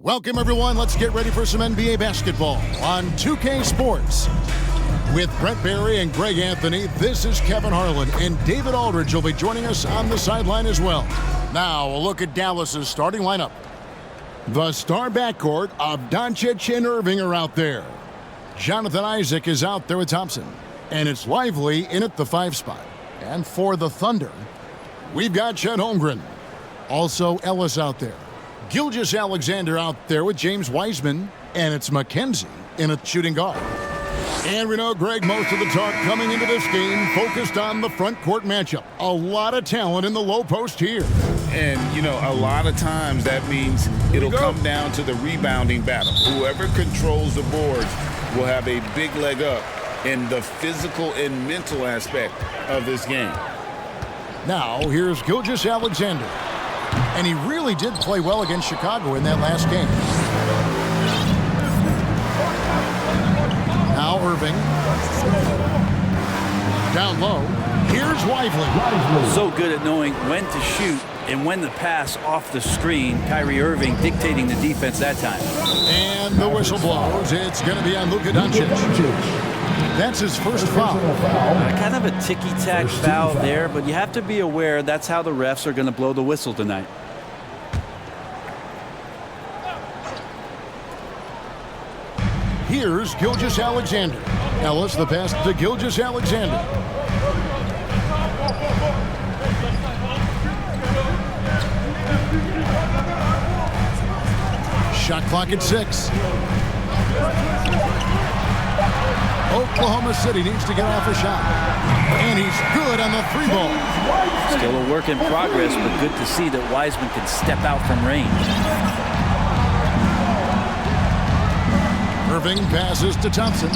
Welcome, everyone. Let's get ready for some NBA basketball on 2K Sports. With Brent Barry and Greg Anthony, this is Kevin Harlan, and David Aldridge will be joining us on the sideline as well. Now, a look at Dallas's starting lineup. The star backcourt of Doncic and Irving are out there. Jonathan Isaac is out there with Thompson, and it's Lively in at the 5 spot. And for the Thunder, we've got Chet Holmgren. Also, Ellis out there. Gilgeous-Alexander out there with James Wiseman, and it's McKenzie in a shooting guard. And we know, Greg, most of the talk coming into this game focused on the front court matchup. A lot of talent in the low post here. And, you know, a lot of times that means it'll come down to the rebounding battle. Whoever controls the boards will have a big leg up in the physical and mental aspect of this game. Now, here's Gilgeous-Alexander. And he really did play well against Chicago in that last game. Now Irving. Down low. Here's Lively. So good at knowing when to shoot and when to pass off the screen. Kyrie Irving dictating the defense that time. And the whistle blows. It's going to be on Luka Doncic. That's his first foul. Kind of a ticky-tack foul there, but you have to be aware that's how the refs are going to blow the whistle tonight. Here's Gilgeous-Alexander. Ellis, the pass to Gilgeous-Alexander. Shot clock at 6. Oklahoma City needs to get off a shot. And he's good on the 3 ball. Still a work in progress, but good to see that Wiseman can step out from range. Irving passes to Thompson.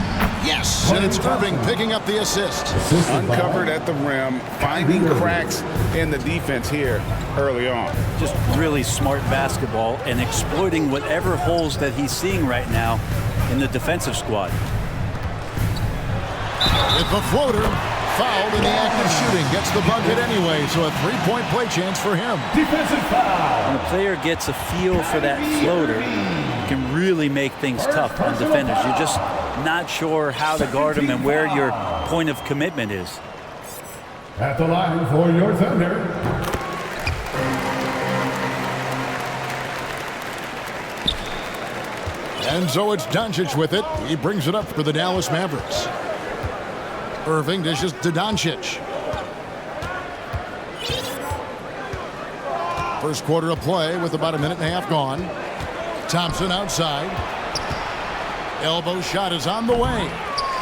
Yes, and it's Irving picking up the assist. Uncovered at the rim, finding cracks in the defense here early on. Just really smart basketball and exploiting whatever holes that he's seeing right now in the defensive squad. With the floater, fouled in the act of shooting. Gets the bucket anyway, so a 3-point play chance for him. Defensive foul. When a player gets a feel for that floater, it can really make things tough on defenders. You're just not sure how to guard him and where your point of commitment is. At the line for your Thunder. And so it's Doncic with it. He brings it up for the Dallas Mavericks. Irving dishes to Doncic. First quarter of play with about a minute and a half gone. Thompson outside. Elbow shot is on the way.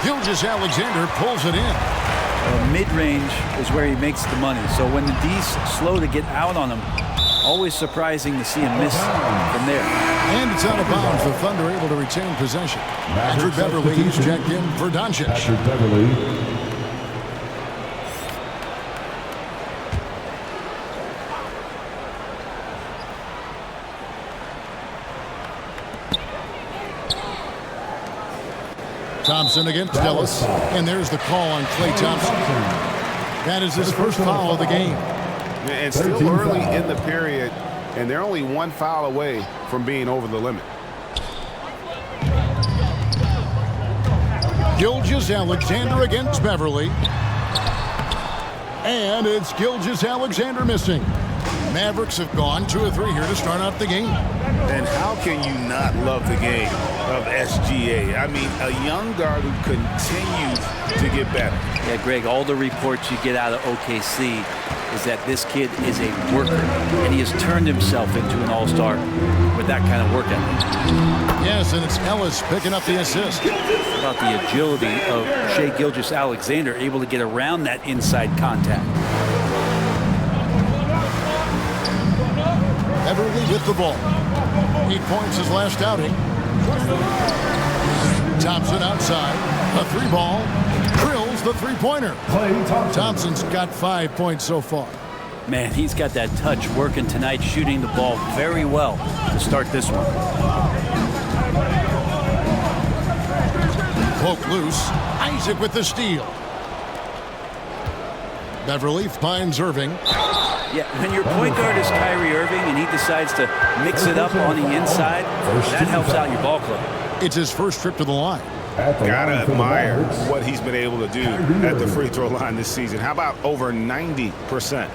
Gilgeous-Alexander pulls it in. Mid-range is where he makes the money. So when the D's slow to get out on him, always surprising to see him miss from there. And it's out of bounds. The Thunder able to retain possession. Patrick Beverly is checked in for Doncic. Patrick Beverly. Thompson against Ellis. And there's the call on Klay Thompson. That is his first foul of the game. And still early in the period, and they're only 1 foul away from being over the limit. Gilgeous-Alexander against Beverly. And it's Gilgeous-Alexander missing. Mavericks have gone 2 of 3 here to start out the game. And how can you not love the game of SGA? I mean, a young guard who continues to get better. Yeah, Greg, all the reports you get out of OKC is that this kid is a worker, and he has turned himself into an all-star with that kind of work ethic. Yes, and it's Ellis picking up the assist. About the agility of Shai Gilgeous-Alexander, able to get around that inside contact. Beverly with the ball. 8 points his last outing. Thompson outside. A 3 ball. Drills the 3-pointer. Thompson's got 5 points so far. Man, he's got that touch working tonight, shooting the ball very well to start this one. Poke loose. Isaac with the steal. Beverly finds Irving. Yeah, when your point guard is Kyrie Irving and he decides to mix it up on the inside. That helps out your ball club. It's his first trip to the line. Gotta admire what he's been able to do at the free throw line this season. How about over 90%?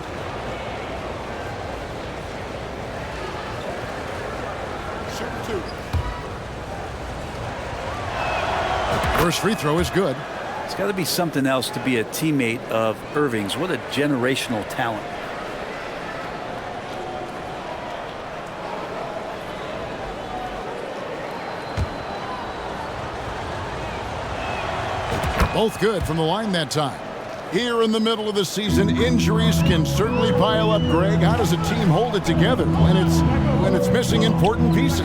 First free throw is good. It's got to be something else to be a teammate of Irving's. What a generational talent. Both good from the line that time. Here in the middle of the season, injuries can certainly pile up, Greg. How does a team hold it together when it's missing important pieces?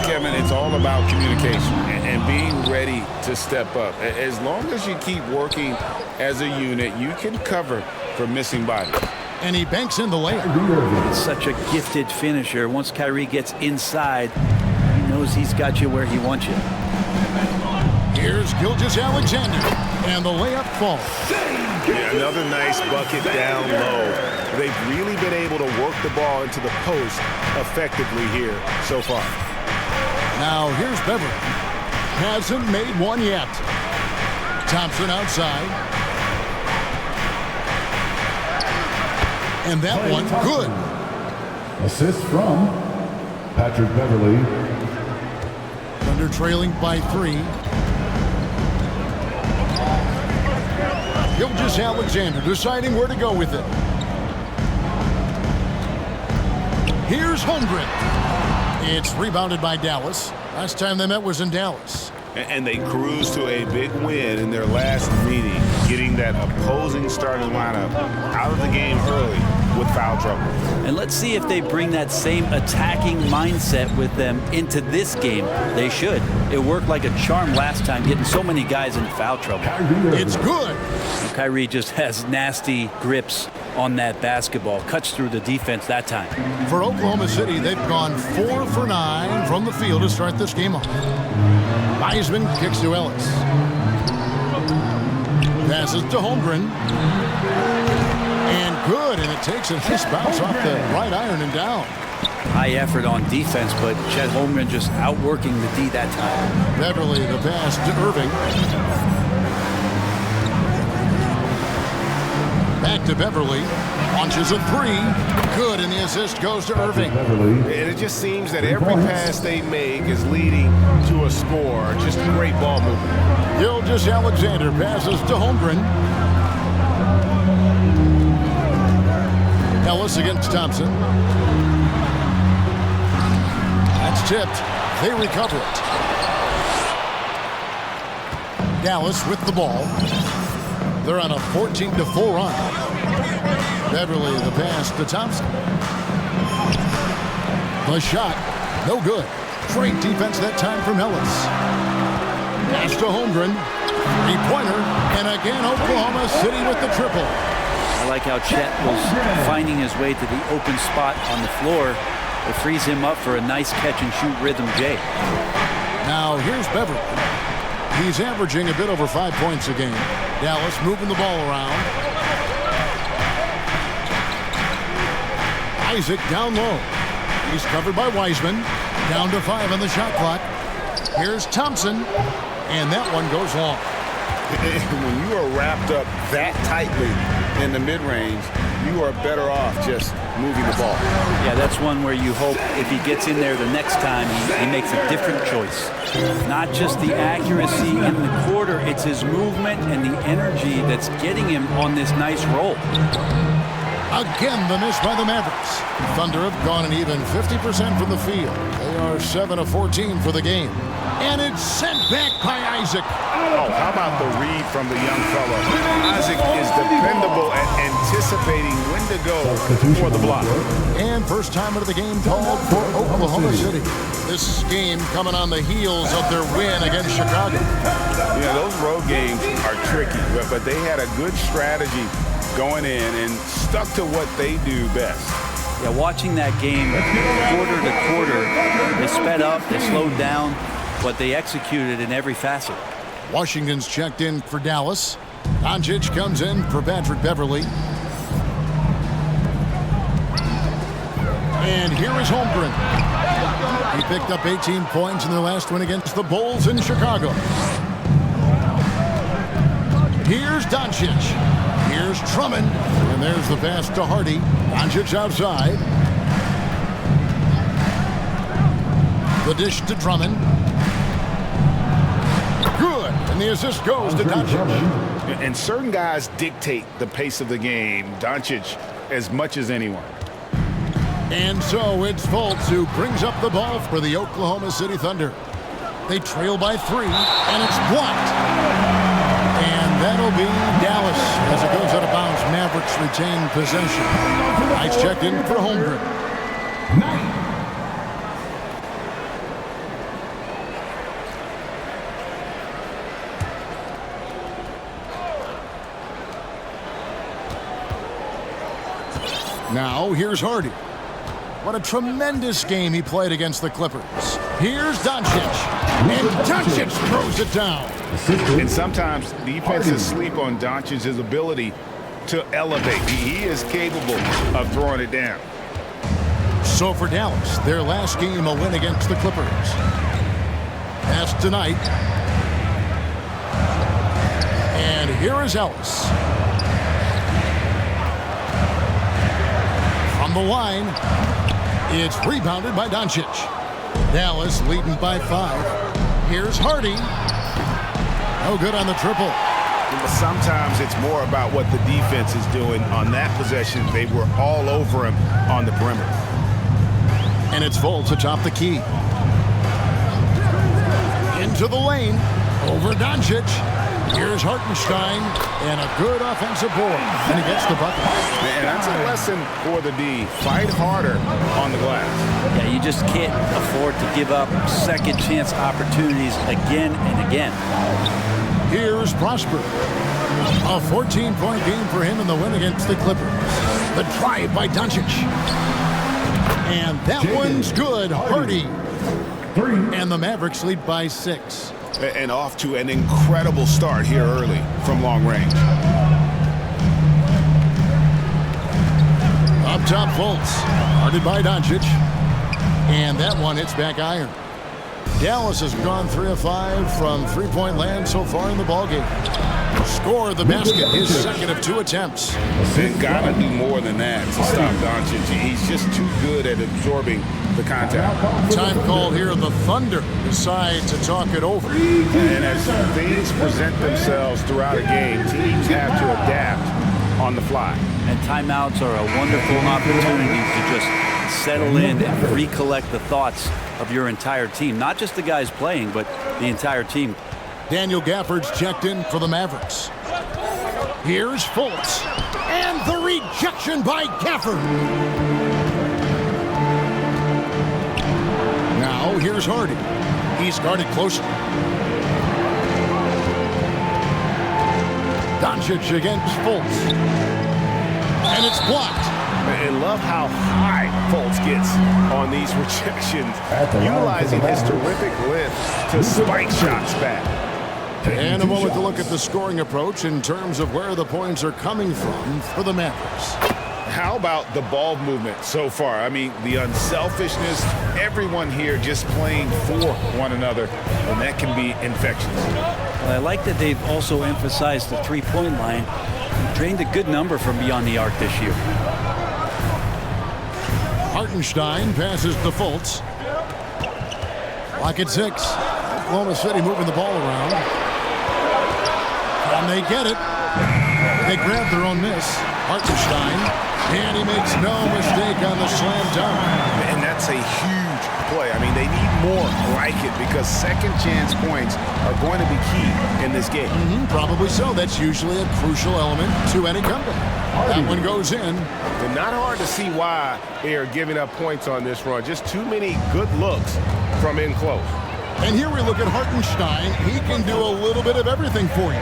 Kevin, it's all about communication and being ready to step up. As long as you keep working as a unit, you can cover for missing bodies. And he banks in the layup. Such a gifted finisher. Once Kyrie gets inside, he knows he's got you where he wants you. Here's Gilgeous-Alexander, and the layup falls. Yeah, another nice bucket down low. They've really been able to work the ball into the post effectively here so far. Now here's Beverly. Hasn't made one yet. Thompson outside. And that one, good. Assist from Patrick Beverly. Thunder trailing by 3. Gilgeous-Alexander deciding where to go with it. Here's Holmgren. It's rebounded by Dallas. Last time they met was in Dallas. And they cruised to a big win in their last meeting, getting that opposing starting lineup out of the game early with foul trouble. And let's see if they bring that same attacking mindset with them into this game. They should. It worked like a charm last time, getting so many guys in foul trouble. It's good. Kyrie just has nasty grips on that basketball. Cuts through the defense that time. For Oklahoma City, they've gone 4 for 9 from the field to start this game off. Wiseman kicks to Ellis. Passes to Holmgren. And good, and it takes a nice bounce off the right iron and down. High effort on defense, but Chet Holmgren just outworking the D that time. Beverly, the pass to Irving. Back to Beverly. Launches a 3. Good, and the assist goes to Irving. And it just seems that every pass they make is leading to a score. Just great ball movement. Gilgeous-Alexander passes to Holmgren. Ellis against Thompson. That's tipped. They recover it. Dallas with the ball. They're on a 14-4 run. Beverly, the pass to Thompson. The shot, no good. Great defense that time from Ellis. Pass to Holmgren. 3-pointer, and again Oklahoma City with the triple. I like how Chet was finding his way to the open spot on the floor. It frees him up for a nice catch-and-shoot rhythm J. Now here's Beverly. He's averaging a bit over 5 points a game. Dallas moving the ball around. Isaac down low. He's covered by Wiseman. Down to 5 on the shot clock. Here's Thompson, and that one goes long. When you are wrapped up that tightly in the mid-range, you are better off just moving the ball. Yeah, that's one where you hope if he gets in there the next time, he makes a different choice. Not just the accuracy in the quarter, it's his movement and the energy that's getting him on this nice roll. Again, the miss by the Mavericks. Thunder have gone an even 50% from the field. They are 7 of 14 for the game. And it's sent back by Isaac. Oh, how about the read from the young fellow? Isaac is dependable at anticipating when to go for the block. And first time out of the game called for Oklahoma City. This game coming on the heels of their win against Chicago. Yeah, those road games are tricky, but they had a good strategy going in and stuck to what they do best. Yeah, watching that game quarter to quarter, they sped up, they slowed down, but they executed in every facet. Washington's checked in for Dallas. Doncic comes in for Patrick Beverly. And here is Holmgren. He picked up 18 points in their last win against the Bulls in Chicago. Here's Doncic. Here's Drummond. And there's the pass to Hardy. Doncic outside. The dish to Drummond. Good. And the assist goes to Doncic. And certain guys dictate the pace of the game. Doncic as much as anyone. And so it's Fultz who brings up the ball for the Oklahoma City Thunder. They trail by 3, and it's blocked. And that'll be Dallas as it goes out of bounds. Mavericks retain possession. Ice checked in for Holmgren. Now here's Hardy. What a tremendous game he played against the Clippers. Here's Doncic. And Doncic throws it down. And sometimes defenses sleep on Doncic's ability to elevate. He is capable of throwing it down. So for Dallas, their last game a win against the Clippers. Pass tonight. And here is Ellis. From the line, it's rebounded by Doncic. Dallas leading by 5. Here's Hardy. No good on the triple. Sometimes it's more about what the defense is doing. On that possession, they were all over him on the perimeter. And it's Fultz atop the key. Into the lane. Over Doncic. Here's Hartenstein. And a good offensive board. And he gets the bucket. And that's a lesson for the D. Fight harder on the glass. Yeah, you just can't afford to give up second chance opportunities again and again. Here's Prosper. A 14-point game for him in the win against the Clippers. The drive by Doncic. And that one's good. Hardy. And the Mavericks lead by 6. And off to an incredible start here early from long range. Up top, Fultz. Guarded by Doncic. And that one hits back iron. Dallas has gone 3 of 5 from three-point land so far in the ballgame. Score the basket, his second of 2 attempts. They've got to do more than that to stop Doncic. He's just too good at absorbing the contact. Time call here. The Thunder decide to talk it over. And as things present themselves throughout a game, teams have to adapt on the fly. And timeouts are a wonderful opportunity to just settle in and recollect the thoughts of your entire team. Not just the guys playing, but the entire team. Daniel Gafford's checked in for the Mavericks. Here's Fultz. And the rejection by Gafford. Now here's Hardy. He's guarded closely. Doncic against Fultz. And it's blocked. I love how high Fultz gets on these rejections, utilizing his terrific length to spike shots back. And a moment to look at the scoring approach in terms of where the points are coming from for the Mavericks. How about the ball movement so far? I mean, the unselfishness, everyone here just playing for one another, and that can be infectious. Well, I like that they've also emphasized the three-point line and drained a good number from beyond the arc this year. Hartenstein passes to Fultz. Clock at 6. Oklahoma City moving the ball around. And they get it. They grab their own miss. Hartenstein. And he makes no mistake on the slam dunk. And that's a huge play. I mean, they need more like it because second chance points are going to be key in this game. Probably so. That's usually a crucial element to any comeback. That one goes in. And not hard to see why they are giving up points on this run. Just too many good looks from in close. And here we look at Hartenstein. He can do a little bit of everything for you.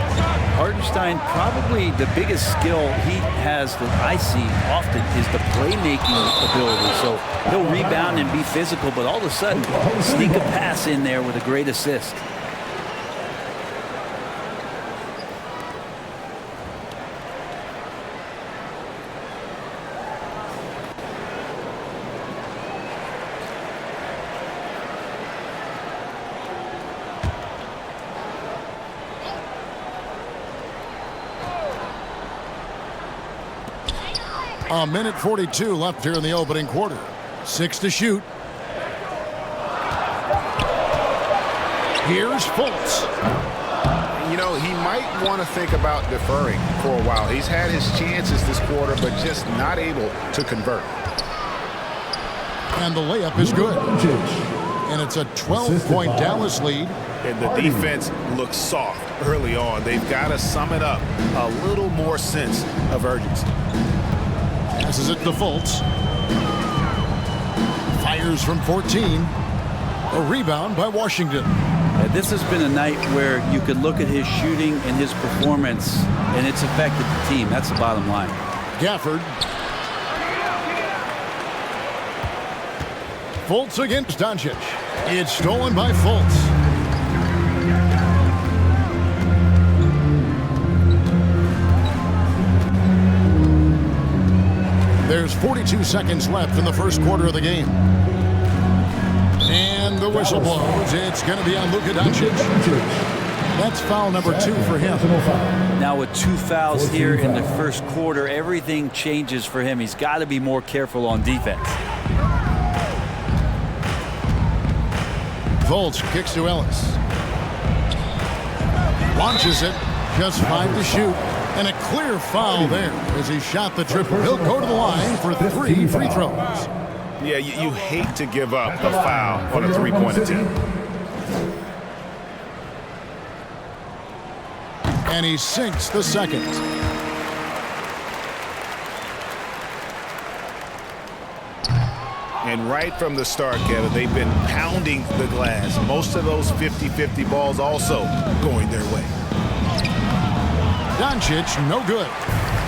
Hartenstein, probably the biggest skill he has that I see often is the playmaking ability. So he'll rebound and be physical, but all of a sudden sneak a pass in there with a great assist. A minute 42 left here in the opening quarter. 6 to shoot. Here's Fultz. You know, he might want to think about deferring for a while. He's had his chances this quarter, but just not able to convert. And the layup is good. And it's a 12-point Dallas lead. And the defense looks soft early on. They've got to sum it up. A little more sense of urgency. Passes it to Fultz. Fires from 14. A rebound by Washington. This has been a night where you could look at his shooting and his performance, and it's affected the team. That's the bottom line. Gafford. Fultz against Doncic. It's stolen by Fultz. There's 42 seconds left in the first quarter of the game. And the whistle blows. It's going to be on Luka Doncic. That's foul number 2 for him. Now with 2 fouls here in the first quarter, everything changes for him. He's got to be more careful on defense. Fultz kicks to Ellis. Launches it. Just 5 to shoot. And a clear foul there as he shot the triple. He'll go to the line for 3 free throws. Yeah, you hate to give up a foul on a three-point attempt. And he sinks the second. And right from the start, Kevin, they've been pounding the glass. Most of those 50-50 balls also going their way. Doncic, no good.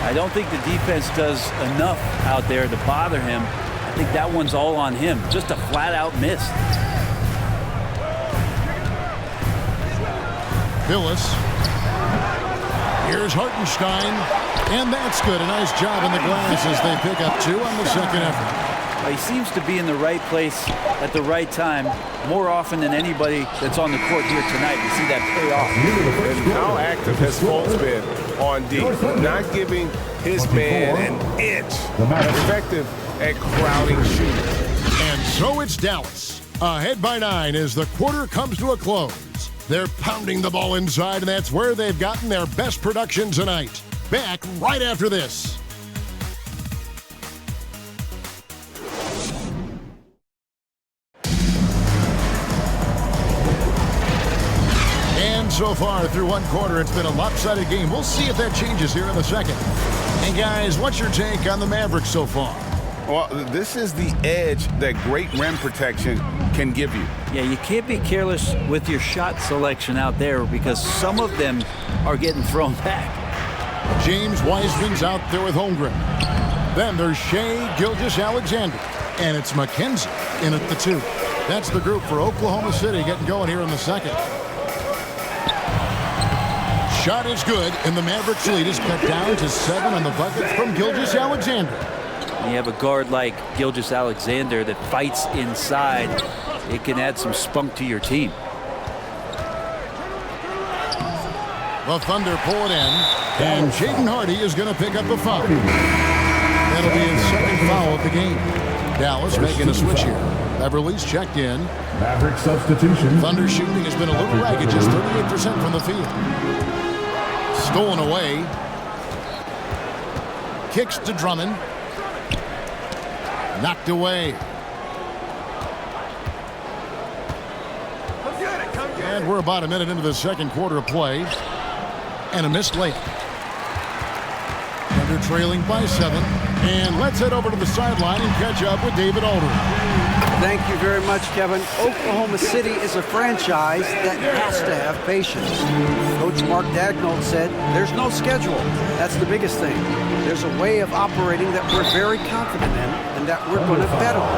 I don't think the defense does enough out there to bother him. I think that one's all on him. Just a flat-out miss. Billis. Here's Hartenstein. And that's good. A nice job in the glass as they pick up 2 on the second effort. He seems to be in the right place at the right time more often than anybody that's on the court here tonight. You see that pay off. And how active has Fultz been on D? Not giving his man an inch. Effective at crowding shooters. And so it's Dallas. Ahead by 9 as the quarter comes to a close. They're pounding the ball inside, and that's where they've gotten their best production tonight. Back right after this. So far through one quarter, it's been a lopsided game. We'll see if that changes here in the second. And guys, what's your take on the Mavericks so far? Well, this is the edge that great rim protection can give you. Yeah, you can't be careless with your shot selection out there because some of them are getting thrown back. James Wiseman's out there with Holmgren. Then there's Shai Gilgeous-Alexander. And it's McKenzie in at the 2. That's the group for Oklahoma City getting going here in the second. Shot is good, and the Mavericks lead is cut down to 7 on the bucket from Gilgeous-Alexander. You have a guard like Gilgeous-Alexander that fights inside. It can add some spunk to your team. The Thunder pull it in, and Jaden Hardy is going to pick up the foul. That'll be his second foul of the game. Dallas making a switch here. Beverly's checked in. Maverick substitution. Thunder shooting has been a little ragged, just 38% from the field. Stolen away. Kicks to Drummond. Knocked away. And we're about a minute into the second quarter of play. And a missed layup. Thunder trailing by 7. And let's head over to the sideline and catch up with David Aldridge. Thank you very much, Kevin. Oklahoma City is a franchise that has to have patience. Coach Mark Daigneault said, there's no schedule. That's the biggest thing. There's a way of operating that we're very confident in and that we're going to bet on.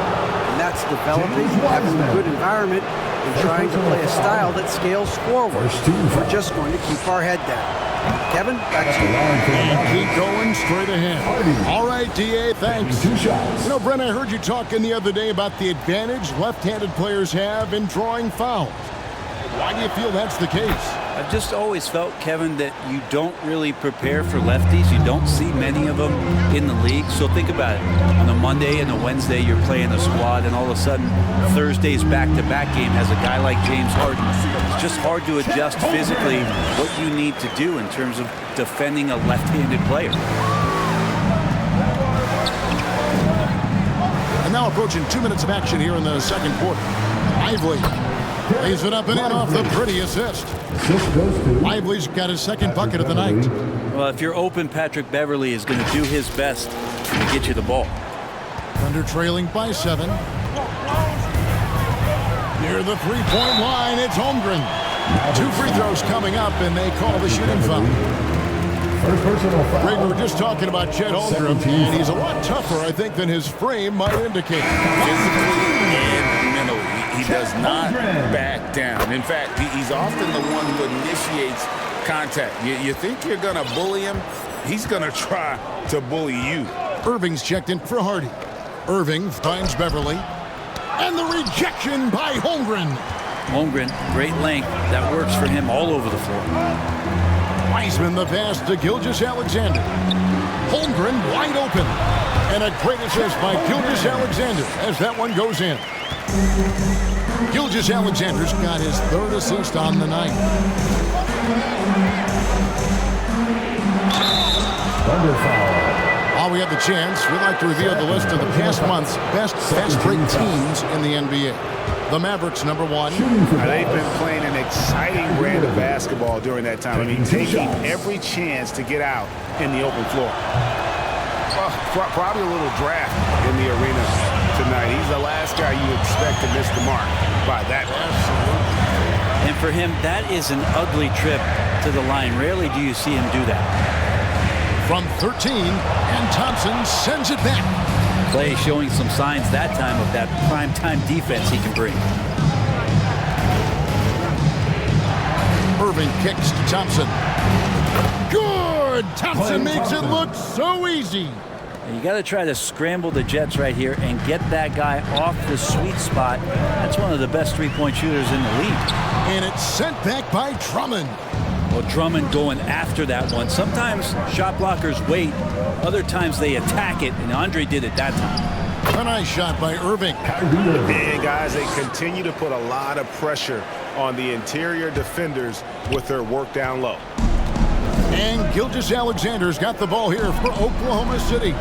And that's developing, having a good environment, and trying to play a style that scales forward. We're just going to keep our head down. Kevin, back to you. And keep going straight ahead. All right, D.A., thanks. You know, Brent, I heard you talking the other day about the advantage left-handed players have in drawing fouls. Why do you feel that's the case? I've just always felt, Kevin, that you don't really prepare for lefties. You don't see many of them in the league. So think about it. On a Monday and a Wednesday, you're playing a squad, and all of a sudden, Thursday's back-to-back game has a guy like James Harden. It's just hard to adjust physically what you need to do in terms of defending a left-handed player. And now approaching 2 minutes of action here in the second quarter. Lively lays it up and in off the pretty assist. Lively's got his second bucket of the night. Well, if you're open, Patrick Beverley is going to do his best to get you the ball. Thunder trailing by 7. Near the three-point line, it's Holmgren. 2 free throws coming up, and they call the shooting foul. Greg, we were just talking about Chet Holmgren, and he's a lot tougher, I think, than his frame might indicate. Physically and mentally, he does not back down. In fact, he's often the one who initiates contact. You think you're going to bully him? He's going to try to bully you. Irving's checked in for Hardy. Irving finds Beverly. And the rejection by Holmgren. Holmgren, great length. That works for him all over the floor. Wiseman the pass to Gilgeous-Alexander. Holmgren wide open. And a great assist by Gilgeous-Alexander as that one goes in. Gilgeous-Alexander's got his 3rd assist on the night. Thunder foul. While we have the chance, we'd like to reveal the list of the past month's best fast break teams in the NBA. The Mavericks, number 1. They've been playing an exciting brand of basketball during that time. I mean, taking every chance to get out in the open floor. Well, probably a little draft in the arena tonight. He's the last guy you expect to miss the mark by that. And for him, that is an ugly trip to the line. Rarely do you see him do that. From 13, and Thompson sends it back. Clay showing some signs that time of that prime-time defense he can bring. Irving kicks to Thompson. Good! Thompson makes it look so easy. And you got to try to scramble the Jets right here and get that guy off the sweet spot. That's one of the best three-point shooters in the league. And it's sent back by Drummond. Well, Drummond going after that one. Sometimes shot blockers wait. Other times they attack it, and Andre did it that time. A nice shot by Irving. And guys, they continue to put a lot of pressure on the interior defenders with their work down low. And Gilgeous-Alexander's got the ball here for Oklahoma City.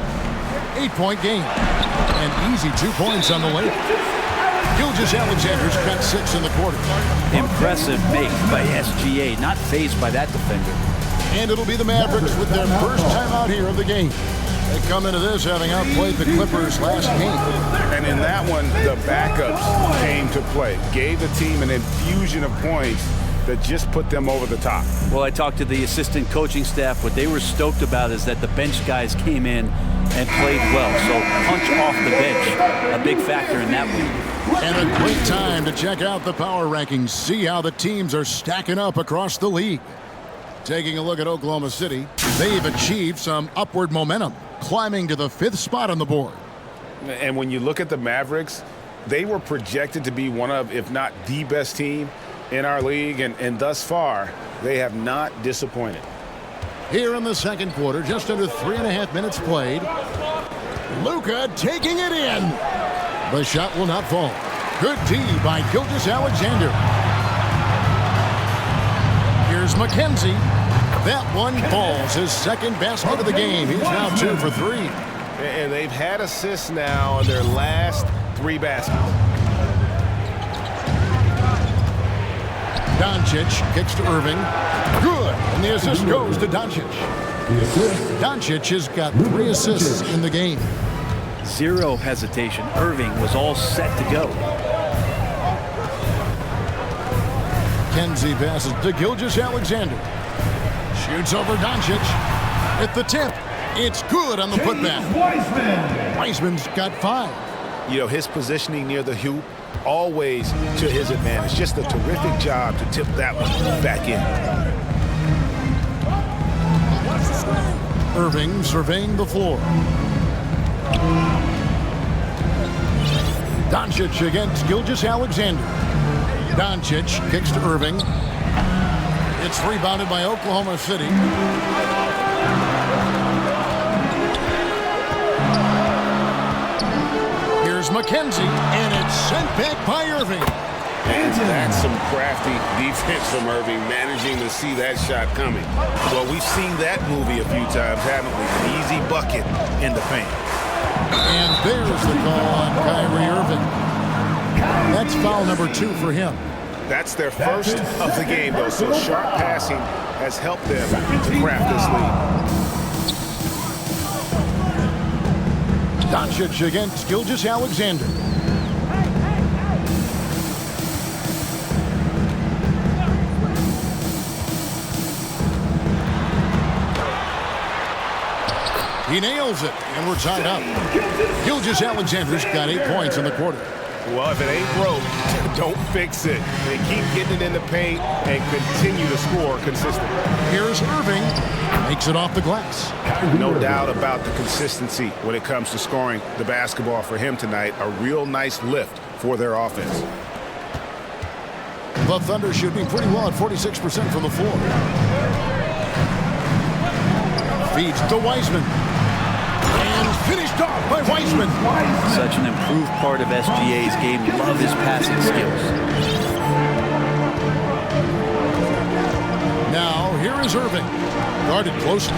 8-point game. And easy 2 points on the way. Gilgeous-Alexander's got 6 in the quarter. Impressive make by SGA, not fazed by that defender. And it'll be the Mavericks with their first time out here of the game. They come into this having outplayed the Clippers last game. And in that one, the backups came to play. Gave the team an infusion of points that just put them over the top. Well, I talked to the assistant coaching staff. What they were stoked about is that the bench guys came in and played well. So punch off the bench, a big factor in that one. And a great time to check out the power rankings. See how the teams are stacking up across the league. Taking a look at Oklahoma City, they've achieved some upward momentum, climbing to the 5th spot on the board. And when you look at the Mavericks, they were projected to be one of, if not the best team in our league, and thus far, they have not disappointed. Here in the second quarter, just under 3.5 minutes played. Luka taking it in. The shot will not fall. Good D by Gilgeous-Alexander. Here's McKenzie. That one falls, his second basket of the game. He's now 2 for 3. And they've had assists now on their last 3 baskets. Doncic kicks to Irving. Good. And the assist goes to Doncic. Doncic has got 3 assists in the game. Zero hesitation. Irving was all set to go. Kenzie passes to Gilgeous-Alexander. Shoots over Doncic. At the tip. It's good on the putback. Wiseman's got 5. You know, his positioning near the hoop, always to his advantage. Just a terrific job to tip that one back in. Irving surveying the floor. Doncic against Gilgeous-Alexander. Doncic kicks to Irving. It's rebounded by Oklahoma City. Here's McKenzie, and it's sent back by Irving. And that's some crafty defense from Irving, managing to see that shot coming. Well, we've seen that movie a few times, haven't we? An easy bucket in the paint. And there's the call on Kyrie Irving. That's foul number 2 for him. That's their first of the game, though, so sharp passing has helped them to craft this lead. Doncic against Gilgeous-Alexander. He nails it, and we're tied up. Gilgeous-Alexander's got 8 points in the quarter. Well, if it ain't broke, don't fix it. They keep getting it in the paint and continue to score consistently. Here's Irving. Makes it off the glass. No doubt about the consistency when it comes to scoring the basketball for him tonight. A real nice lift for their offense. The Thunder shooting pretty well at 46% from the floor. Feeds to Wiseman. And finished off by Wiseman. Such an improved part of SGA's game. Love his passing skills. Now, here is Irving. Guarded closely.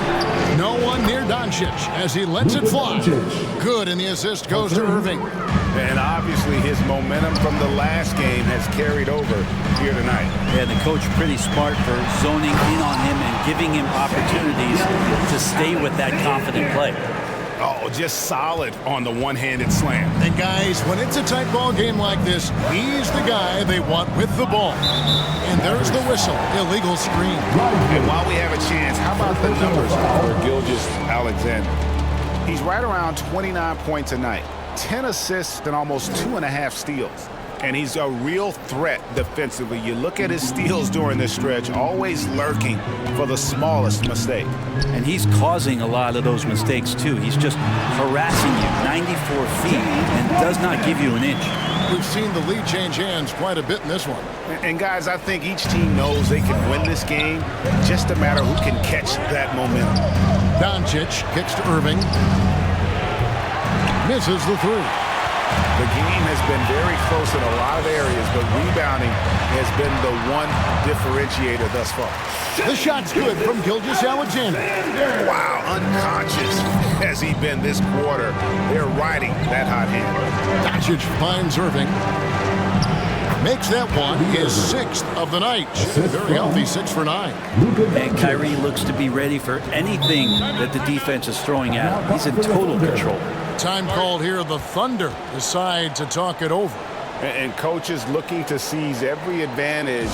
No one near Doncic as he lets it fly. Good, and the assist goes to Irving. And obviously his momentum from the last game has carried over here tonight. Yeah, the coach pretty smart for zoning in on him and giving him opportunities to stay with that confident play. Oh, just solid on the one-handed slam. And guys, when it's a tight ball game like this, he's the guy they want with the ball. And there's the whistle. Illegal screen. And while we have a chance, how about the numbers for Gilgeous-Alexander? He's right around 29 points a night, 10 assists, and almost 2.5 steals. And he's a real threat defensively. You look at his steals during this stretch, always lurking for the smallest mistake. And he's causing a lot of those mistakes, too. He's just harassing you 94 feet and does not give you an inch. We've seen the lead change hands quite a bit in this one. And guys, I think each team knows they can win this game. Just a matter who can catch that momentum. Doncic kicks to Irving. Misses the 3. The game has been very close in a lot of areas, but rebounding has been the one differentiator thus far. The shot's good from Gilgeous-Alexander. Wow, unconscious has he been this quarter. They're riding that hot hand. Doncic finds Irving. Makes that one his 6th of the night. Very healthy, 6 for 9. And Kyrie looks to be ready for anything that the defense is throwing at him. He's in total control. Time called here. The Thunder decide to talk it over. And coaches looking to seize every advantage,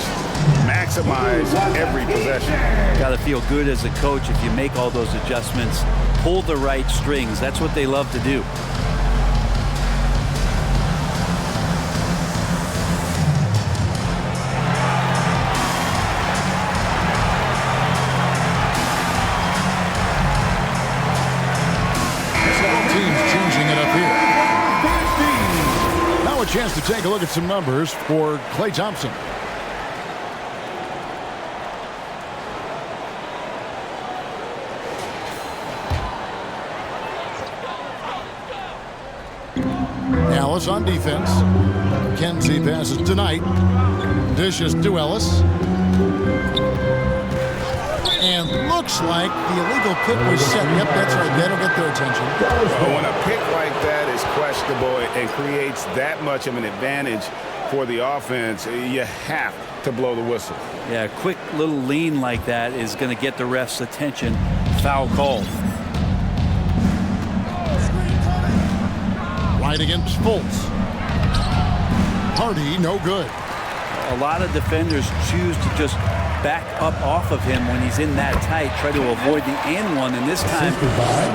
maximize every possession. Got to feel good as a coach if you make all those adjustments, pull the right strings. That's what they love to do. Chance to take a look at some numbers for Klay Thompson. Ellis on defense. McKenzie passes tonight. Dishes to Ellis. And looks like the illegal pick was set. Yep, that's right. That'll get their attention. Well, when a pick like that is questionable and creates that much of an advantage for the offense, you have to blow the whistle. Yeah, a quick little lean like that is going to get the ref's attention. Foul call. Right against Fultz. Hardy, no good. A lot of defenders choose to just back up off of him when he's in that tight, try to avoid the and one, and this time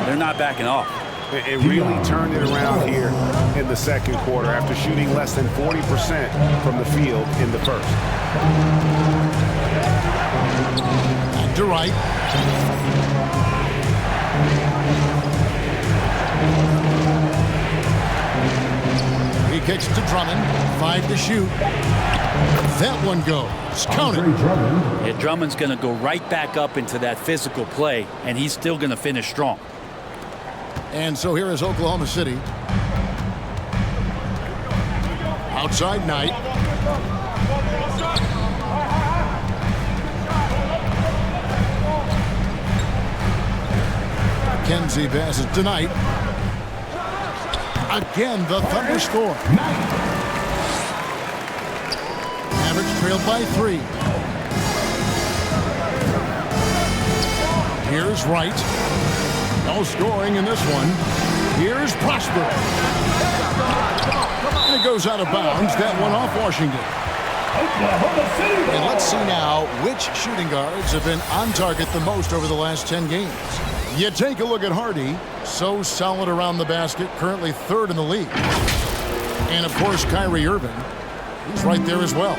they're not backing off. It really turned it around here in the second quarter after shooting less than 40% from the field in the first. To right. He kicks to Drummond. 5 to shoot. That one goes. Count it. Yeah, Drummond's going to go right back up into that physical play, and he's still going to finish strong. And so here is Oklahoma City. Outside Knight. Kenzie passes to Knight. Again, the Thunder score. Mavericks trailed by 3. Here's Wright. No scoring in this one. Here's Prosper. And it goes out of bounds. That one off Washington. And let's see now which shooting guards have been on target the most over the last 10 games. You take a look at Hardy. So solid around the basket. Currently 3rd in the league. And, of course, Kyrie Irving. He's right there as well.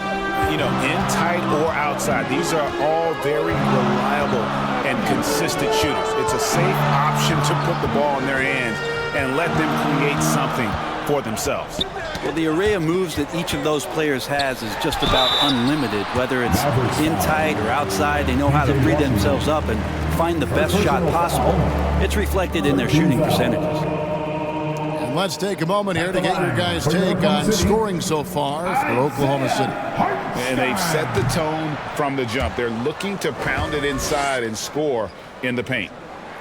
You know, in tight or outside, these are all very reliable and consistent shooters. It's a safe option to put the ball in their hands and let them create something for themselves. Well, the array of moves that each of those players has is just about unlimited. Whether it's in tight or outside, they know how to free themselves up and find the best shot possible. It's reflected in their shooting percentages. And let's take a moment here to get your guys' take on scoring so far for Oklahoma City. And they've set the tone from the jump. They're looking to pound it inside and score in the paint.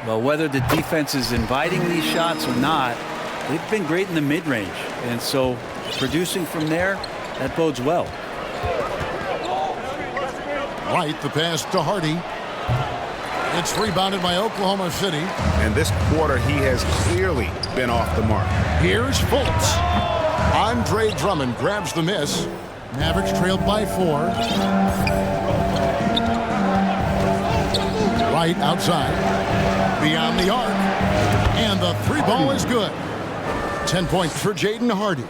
Well, whether the defense is inviting these shots or not, they've been great in the mid-range. And so producing from there, that bodes well. Right, the pass to Hardy. It's rebounded by Oklahoma City. And this quarter, he has clearly been off the mark. Here's Fultz. Andre Drummond grabs the miss. Mavericks trailed by 4. Right outside. Beyond the arc. And the 3 ball is good. 10 points for Jaden Hardy.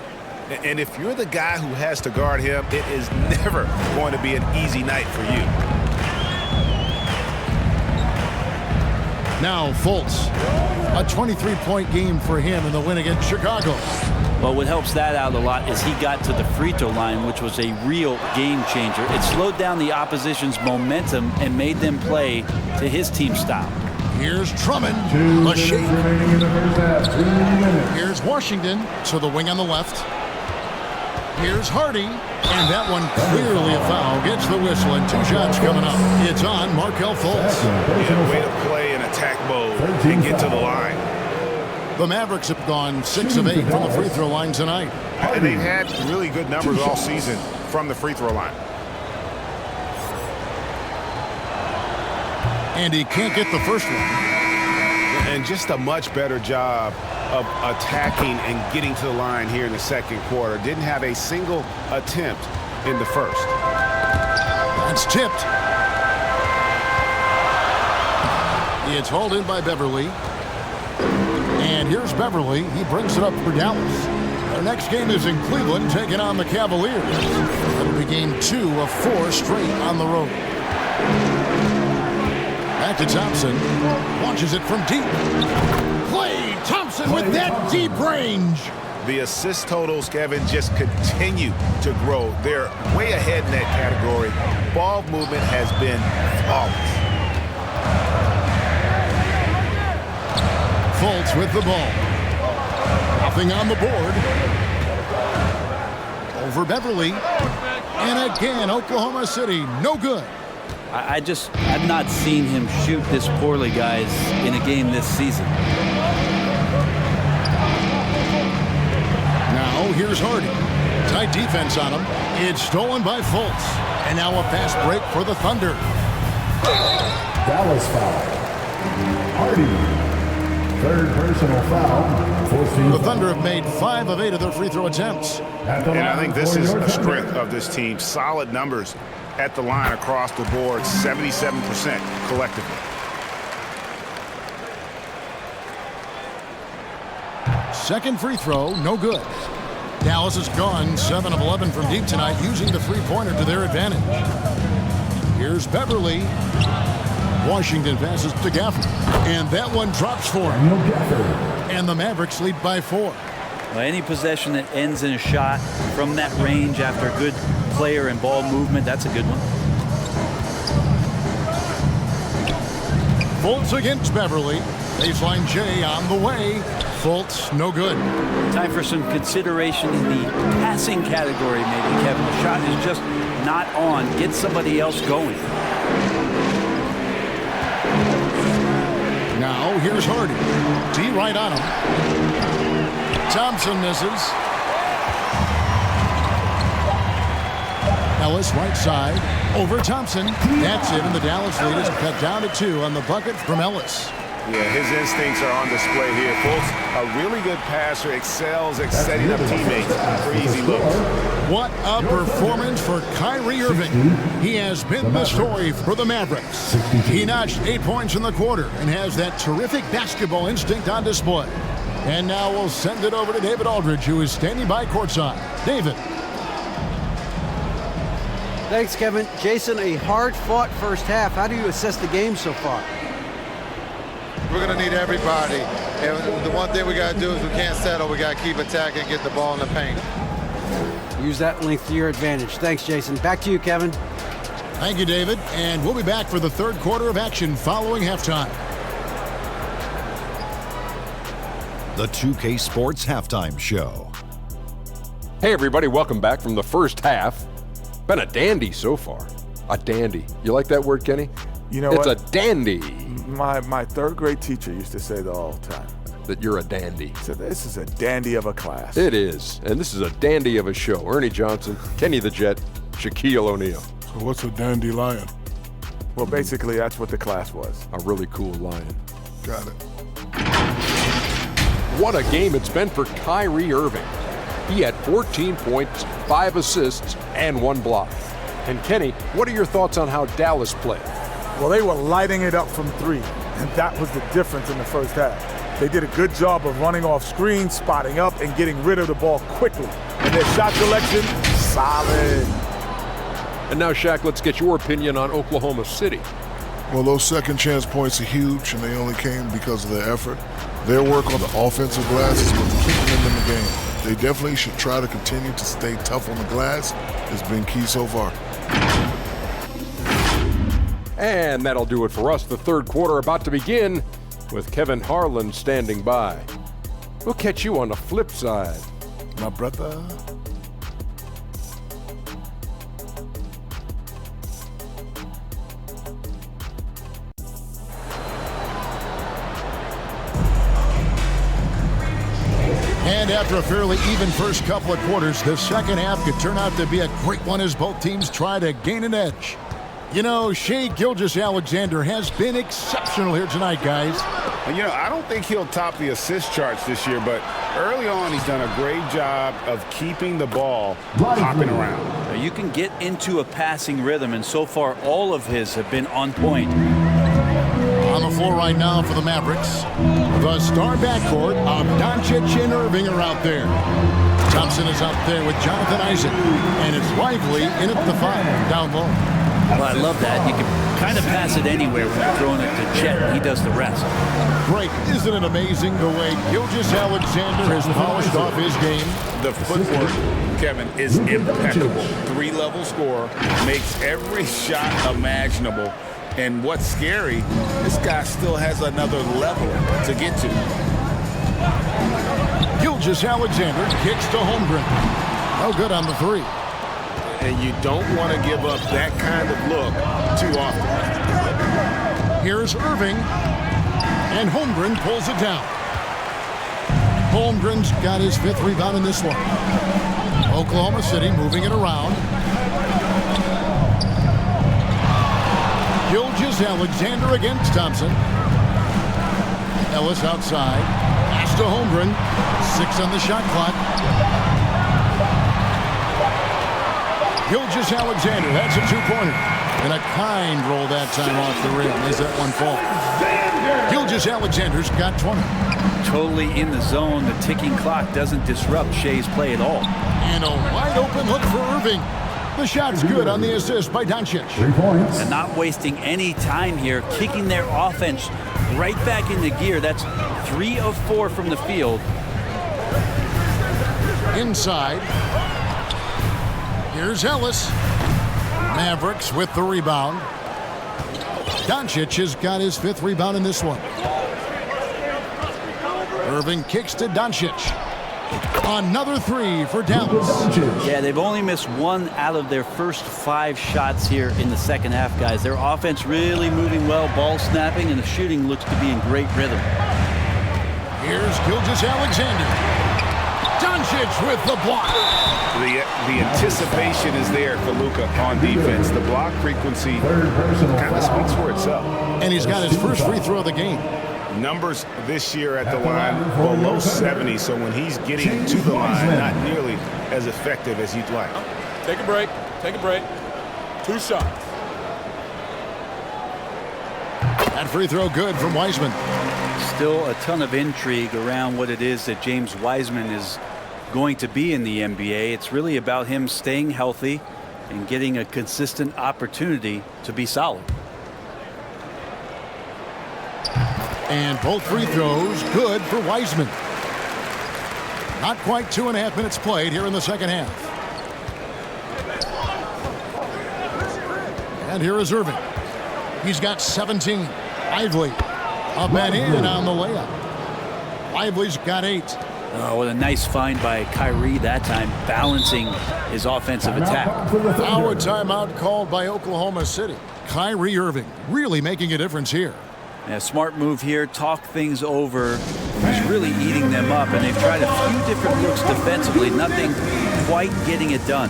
And if you're the guy who has to guard him, it is never going to be an easy night for you. Now Fultz. A 23-point game for him in the win against Chicago. Well, what helps that out a lot is he got to the free throw line, which was a real game changer. It slowed down the opposition's momentum and made them play to his team style. Here's Drummond. A shake. Here's Washington to the wing on the left. Here's Hardy. And that one clearly a foul. Gets the whistle and 2 shots coming up. It's on Markelle Fultz. Yeah, way to play in attack mode and get to the line. The Mavericks have gone 6 of 8 from the free throw line tonight. And they've had really good numbers all season from the free throw line. And he can't get the first one. And just a much better job of attacking and getting to the line here in the second quarter. Didn't have a single attempt in the first. That's tipped. It's hauled in by Beverly. And here's Beverly. He brings it up for Dallas. Their next game is in Cleveland, taking on the Cavaliers. That'll be game 2 of 4 straight on the road. Back to Thompson. Launches it from deep. Klay Thompson with that deep range. The assist totals, Kevin, just continue to grow. They're way ahead in that category. Ball movement has been flawless. Fultz with the ball. Nothing on the board. Over Beverly. And again, Oklahoma City, no good. I've not seen him shoot this poorly, guys, in a game this season. Now here's Hardy. Tight defense on him. It's stolen by Fultz. And now a fast break for the Thunder. Dallas foul. Hardy. 3rd personal foul. The Thunder have made 5 of 8 of their free throw attempts. And I think this is a strength of this team. Solid numbers at the line across the board, 77% collectively. Second free throw, no good. Dallas has gone 7 of 11 from deep tonight, using the three-pointer to their advantage. Here's Beverly. Washington passes to Gafford. And that one drops for him. And the Mavericks lead by 4. Well, any possession that ends in a shot from that range after a good player and ball movement, that's a good one. Fultz against Beverly. Baseline J on the way. Fultz, no good. Time for some consideration in the passing category, maybe, Kevin. The shot is just not on. Get somebody else going. Now, here's Hardy. D right on him. Thompson misses. Ellis right side. Over Thompson. That's it, and the Dallas lead is cut down to 2 on the bucket from Ellis. Yeah, his instincts are on display here. Fultz, a really good passer, excels at setting up teammates for easy looks. What a performance for Kyrie Irving. He has been the story for the Mavericks. He notched 8 points in the quarter and has that terrific basketball instinct on display. And now we'll send it over to David Aldridge, who is standing by courtside. David. Thanks, Kevin. Jason, a hard-fought first half. How do you assess the game so far? We're going to need everybody. And the one thing we got to do is we can't settle. We got to keep attacking and get the ball in the paint. Use that length to your advantage. Thanks, Jason. Back to you, Kevin. Thank you, David. And we'll be back for the third quarter of action following halftime. The 2K Sports Halftime Show. Hey, everybody. Welcome back from the first half. Been a dandy so far. A dandy. You like that word, Kenny? You know it's what? a dandy. My third grade teacher used to say that all the time. That you're a dandy. So this is a dandy of a class. It is. And this is a dandy of a show. Ernie Johnson, Kenny the Jet, Shaquille O'Neal. So what's a dandelion? Well, basically, that's what the class was. A really cool lion. Got it. What a game it's been for Kyrie Irving. He had 14 points, 5 assists, and 1 block. And Kenny, what are your thoughts on how Dallas played? Well, they were lighting it up from 3, and that was the difference in the first half. They did a good job of running off screens, spotting up, and getting rid of the ball quickly. And their shot selection, solid. And now, Shaq, let's get your opinion on Oklahoma City. Well, those second chance points are huge, and they only came because of their effort. Their work on the offensive glass is what's keeping them in the game. They definitely should try to continue to stay tough on the glass. It's been key so far. And that'll do it for us. The third quarter about to begin with Kevin Harlan standing by. We'll catch you on the flip side. My brother. And after a fairly even first couple of quarters, the second half could turn out to be a great one as both teams try to gain an edge. You know, Shai Gilgeous-Alexander has been exceptional here tonight, guys. You know, I don't think he'll top the assist charts this year, but early on he's done a great job of keeping the ball hopping around. You can get into a passing rhythm, and so far all of his have been on point. On the floor right now for the Mavericks, the star backcourt of Doncic and Irving are out there. Thompson is out there with Jonathan Isaac, and it's Lively in at the 5, down low. Well, I love that. You can kind of pass it anywhere when you're throwing it to Chet, and he does the rest. Great. Isn't it amazing the way Gilgeous-Alexander has polished off his game? The footwork, Kevin, is impeccable. 3-level scorer, makes every shot imaginable. And what's scary, this guy still has another level to get to. Gilgeous-Alexander kicks to Holmgren. No good on the 3. And you don't want to give up that kind of look too often. Here's Irving, and Holmgren pulls it down. Holmgren's got his 5th rebound in this one. Oklahoma City moving it around. Gilgeous-Alexander against Thompson. Ellis outside. Pass to Holmgren. 6 on the shot clock. Gilgeous-Alexander, that's a 2-pointer. And a kind roll that time off the rim as that one falls. Gilgeous-Alexander's got 20. Totally in the zone. The ticking clock doesn't disrupt Shai's play at all. And a wide open look for Irving. The shot's good on the assist by Doncic. 3 points. And not wasting any time here, kicking their offense right back into gear. That's 3 of 4 from the field. Inside. Here's Ellis. Mavericks with the rebound. Doncic has got his 5th rebound in this one. Irving kicks to Doncic. Another 3 for Dallas. Yeah, they've only missed 1 out of their first 5 shots here in the second half, guys. Their offense really moving well, ball snapping, and the shooting looks to be in great rhythm. Here's Gilgeous-Alexander. Doncic with the block. The anticipation is there for Luka on defense. The block frequency kind of speaks for itself. And he's got his first free throw of the game. Numbers this year at the line below 70, so when he's getting to the line, not nearly as effective as you'd like. Take a break. Take a break. 2 shots. That free throw good from Wiseman. Still a ton of intrigue around what it is that James Wiseman is going to be in the NBA. It's really about him staying healthy and getting a consistent opportunity to be solid. And both free throws good for Wiseman. Not quite 2.5 minutes played here in the second half. And here is Irving. He's got 17. Lively up and in on the layup. Lively's got 8. Oh, what a nice find by Kyrie that time, balancing his offensive attack. Now a timeout called by Oklahoma City. Kyrie Irving really making a difference here. Yeah, smart move here, talk things over. He's really eating them up, and they've tried a few different looks defensively, nothing quite getting it done.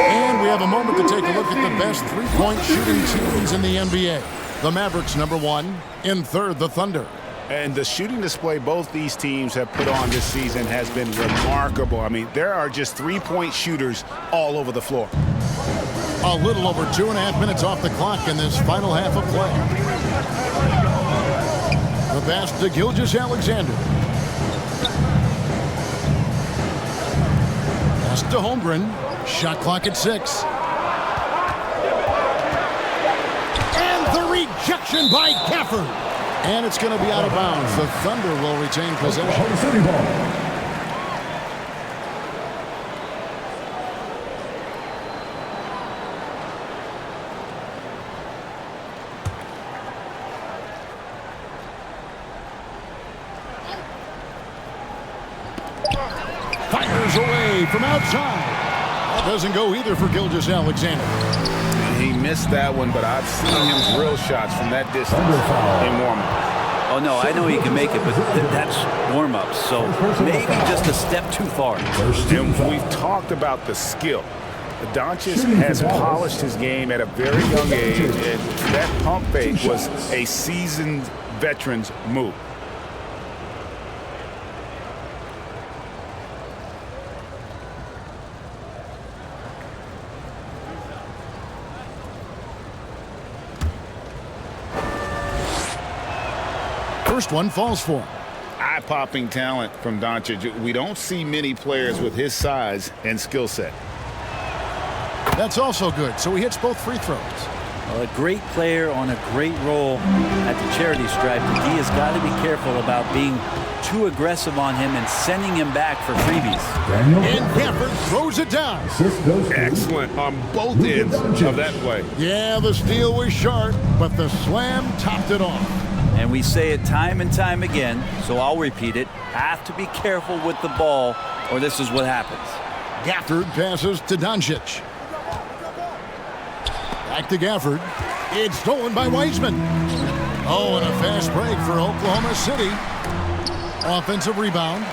And we have a moment to take a look at the best three-point shooting teams in the NBA. The Mavericks #1, in third the Thunder. And the shooting display both these teams have put on this season has been remarkable. I mean, there are just three-point shooters all over the floor. A little over 2.5 minutes off the clock in this final half of play. The pass to Gilgeous-Alexander. Pass to Holmgren. Shot clock at 6. And the rejection by Gafford. And it's going to be out of bounds. The Thunder will retain possession. Fires away from outside. That doesn't go either for Gilgeous-Alexander. He missed that one, but I've seen him drill shots from that distance in warm-up. Oh, no, I know he can make it, but that's warm-up, so maybe just a step too far. And we've talked about the skill. Doncic has polished his game at a very young age, and that pump fake was a seasoned veteran's move. First one falls for him. Eye-popping talent from Doncic. We don't see many players with his size and skill set. That's also good, so he hits both free throws. Well, a great player on a great role at the charity stripe. The D has got to be careful about being too aggressive on him and sending him back for freebies. And Gafford throws it down. Excellent on both ends of that play. Yeah, the steal was sharp, but the slam topped it off. And we say it time and time again, so I'll repeat it. Have to be careful with the ball, or this is what happens. Gafford passes to Doncic. Back to Gafford. It's stolen by Wiseman. Oh, and a fast break for Oklahoma City. Offensive rebound.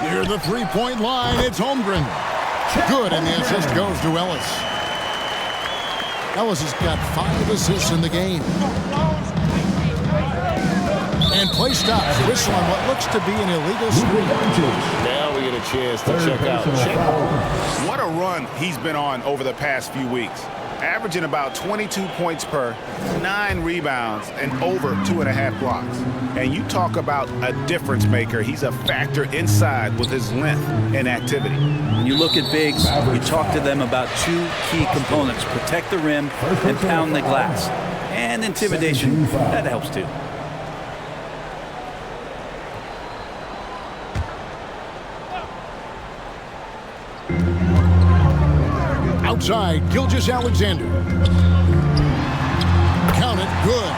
Near the three-point line, it's Holmgren. Good, and the assist goes to Ellis. Ellis has got 5 assists in the game. And play stops. Whistle on what looks to be an illegal screen. Now we get a chance to check out. What a run he's been on over the past few weeks. Averaging about 22 points per, 9 rebounds, and over 2.5 blocks. And you talk about a difference maker. He's a factor inside with his length and activity. When you look at bigs, you talk to them about 2 key components. Protect the rim and pound the glass. And intimidation, that helps too. Outside, Gilgeous-Alexander. Count it, good.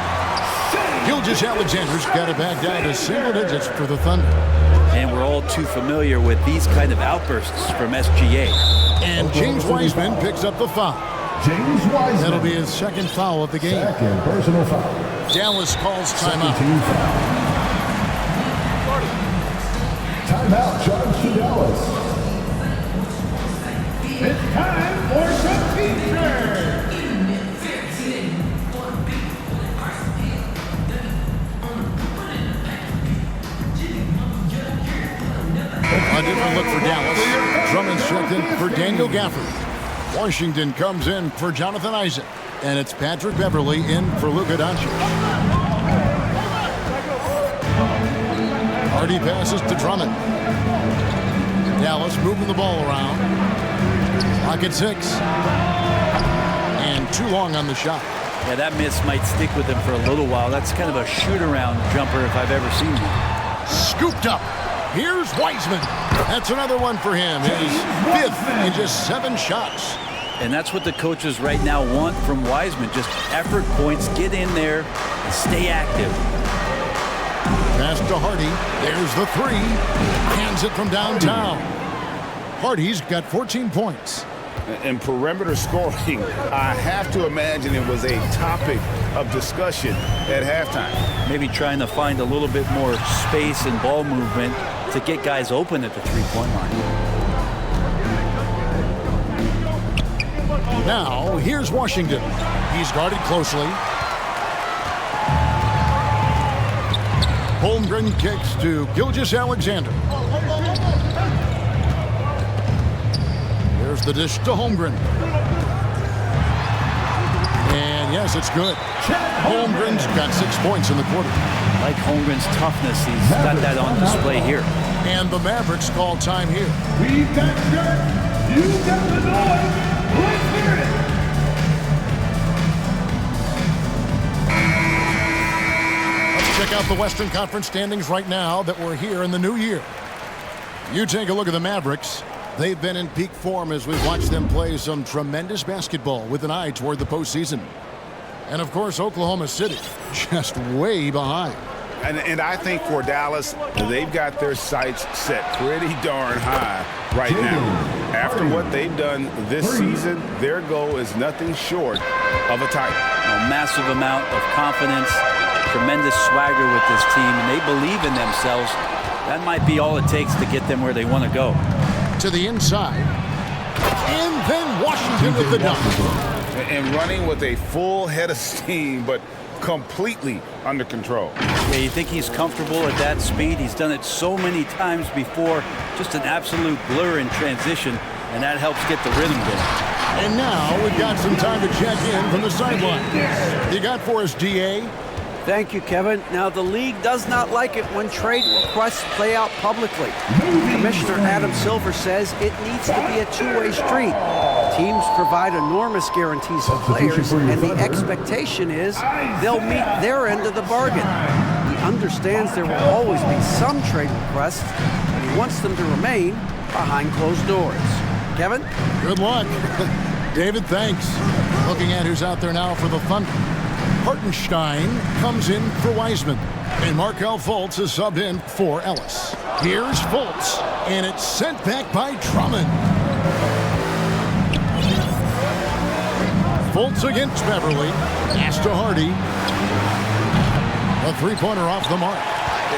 Gilgeous-Alexander's got it back down to single digits for the Thunder. And we're all too familiar with these kind of outbursts from SGA. And James Wiseman picks up the foul. James Wiseman. That'll be his second foul of the game. Second personal foul. Dallas calls timeout. Timeout charged to Dallas. It's time for some teachers. A different look for Dallas. Drummond's checked in for Daniel Gafford. Washington comes in for Jonathan Isaac. And it's Patrick Beverley in for Luka Doncic. Hardy passes to Drummond. Dallas moving the ball around. Clock at 6. And too long on the shot. Yeah, that miss might stick with him for a little while. That's kind of a shoot-around jumper if I've ever seen one. Scooped up. Here's Wiseman. That's another one for him. His 5th in just 7 shots. And that's what the coaches right now want from Wiseman. Just effort points, get in there, and stay active. Pass to Hardy. There's the 3. Hands it from downtown. Hardy's got 14 points. And perimeter scoring, I have to imagine it was a topic of discussion at halftime. Maybe trying to find a little bit more space and ball movement to get guys open at the three-point line. Now, here's Washington. He's guarded closely. Holmgren kicks to Gilgeous-Alexander. There's the dish to Holmgren. And yes, it's good. Holmgren's got 6 points in the quarter. Like Holmgren's toughness, he's got that on display here. And the Mavericks call time here. We've got dirt. You've got the noise. Let's hear it. Let's check out the Western Conference standings right now that we're here in the new year. You take a look at the Mavericks. They've been in peak form as we've watched them play some tremendous basketball with an eye toward the postseason. And of course, Oklahoma City just way behind. And I think for Dallas, they've got their sights set pretty darn high right now. After what they've done this season, their goal is nothing short of a title. A massive amount of confidence, tremendous swagger with this team, and they believe in themselves. That might be all it takes to get them where they want to go. To the inside. And then Washington with the dunk. And running with a full head of steam, but completely under control. Yeah, you think he's comfortable at that speed? He's done it so many times before. Just an absolute blur in transition, and that helps get the rhythm going. And now we've got some time to check in from the sideline. You got for us, DA? Thank you, Kevin. Now, the league does not like it when trade requests play out publicly. Commissioner Adam Silver says it needs to be a two-way street. Teams provide enormous guarantees to players, and the expectation is they'll meet their end of the bargain. He understands there will always be some trade requests, but he wants them to remain behind closed doors. Kevin? Good luck. David, thanks. Looking at who's out there now for the Thunder. Hartenstein comes in for Wiseman. And Markelle Fultz is subbed in for Ellis. Here's Fultz. And it's sent back by Drummond. Fultz against Beverley. Pass to Hardy. A three-pointer off the mark.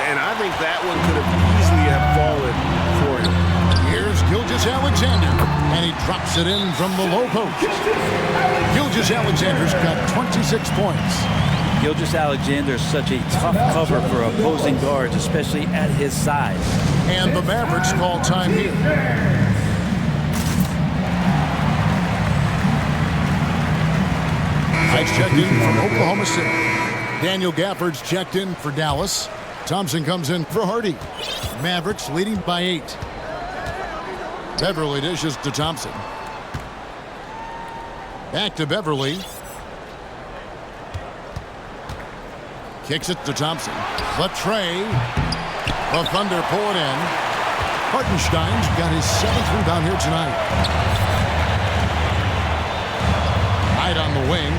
And I think that one could have easily have fallen for him. Here's Gilgeous-Alexander, and he drops it in from the low post. Gilgeous-Alexander's got 26 points. Gilgeous-Alexander is such a tough cover for opposing guards, especially at his size. And the Mavericks call time here. Ice checked in from Oklahoma City. Daniel Gafford's checked in for Dallas. Thompson comes in for Hardy. Mavericks leading by 8. Beverley dishes to Thompson. Back to Beverley. Kicks it to Thompson. The tray. The Thunder pull it in. Hartenstein's got his 7th rebound here tonight. Knight on the wing.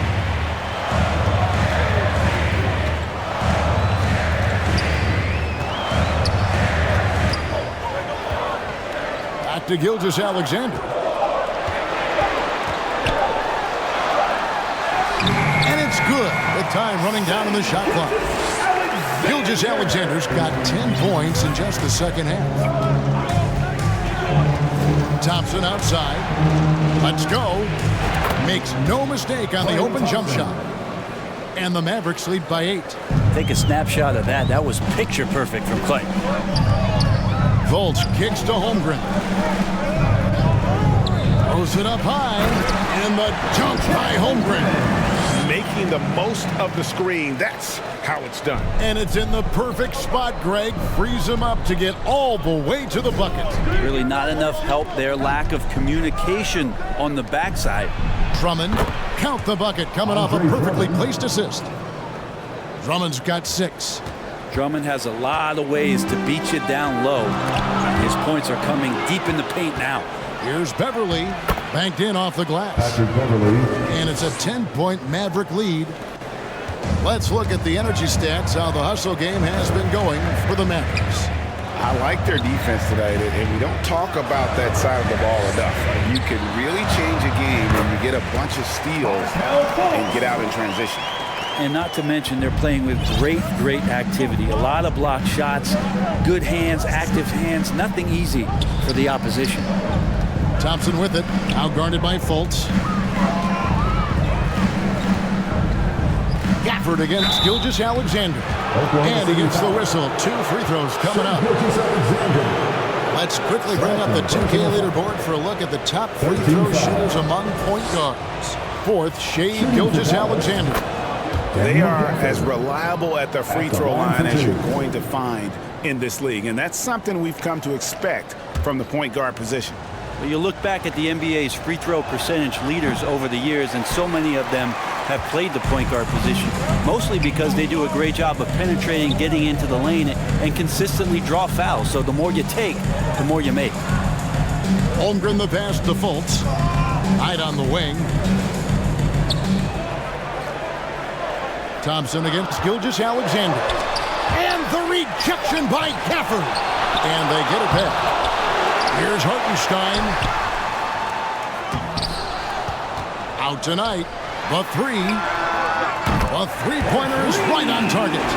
Back to Gilgeous-Alexander. And it's good with time running down in the shot clock. Gilgeous-Alexander's got 10 points in just the second half. Thompson outside. Let's go. Makes no mistake on the open jump shot. And the Mavericks lead by 8. Take a snapshot of that. That was picture perfect from Clay. Fultz kicks to Holmgren. Throws it up high. And the dunk by Holmgren. Making the most of the screen. That's how it's done. And it's in the perfect spot, Greg. Frees him up to get all the way to the bucket. Really not enough help there. Lack of communication on the backside. Drummond, count the bucket, coming off a perfectly placed assist. Drummond's got 6. Drummond has a lot of ways to beat you down low. His points are coming deep in the paint now. Here's Beverly, banked in off the glass. And it's a 10-point Maverick lead. Let's look at the energy stats, how the hustle game has been going for the Mavericks. I like their defense today, and we don't talk about that side of the ball enough. You can really change a game when you get a bunch of steals and get out in transition. And not to mention, they're playing with great activity. A lot of block shots, good hands, active hands, nothing easy for the opposition. Thompson with it, outguarded by Fultz. Gafford against Gilgeous-Alexander. And he gets the whistle. 2 free throws coming up. Let's quickly bring up the 2K leaderboard for a look at the top free throw shooters among point guards. 4th, Shea Gilgeous-Alexander. They are as reliable at the free throw line as you're going to find in this league. And that's something we've come to expect from the point guard position. Well, you look back at the NBA's free throw percentage leaders over the years, and so many of them have played the point guard position, mostly because they do a great job of penetrating, getting into the lane, and consistently draw fouls. So the more you take, the more you make. Holmgren the pass to Fultz. Knight on the wing. Thompson against Gilgeous-Alexander. And the rejection by Gafford. And they get it back. Here's Hartenstein. Out tonight. The 3. The three-pointer is right on target.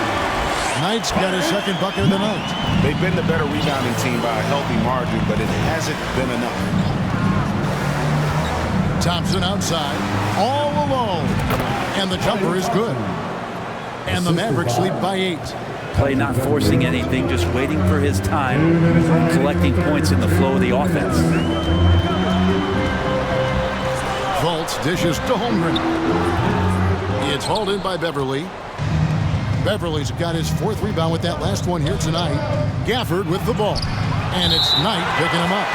Knight's got his 2nd bucket of the night. They've been the better rebounding team by a healthy margin, but it hasn't been enough. Thompson outside. All alone. And the jumper is good. And the Mavericks lead by 8. Clay not forcing anything, just waiting for his time, collecting points in the flow of the offense. Fultz dishes to Holmgren. It's hauled in by Beverly. Beverly's got his 4th rebound with that last one here tonight. Gafford with the ball. And it's Knight picking him up.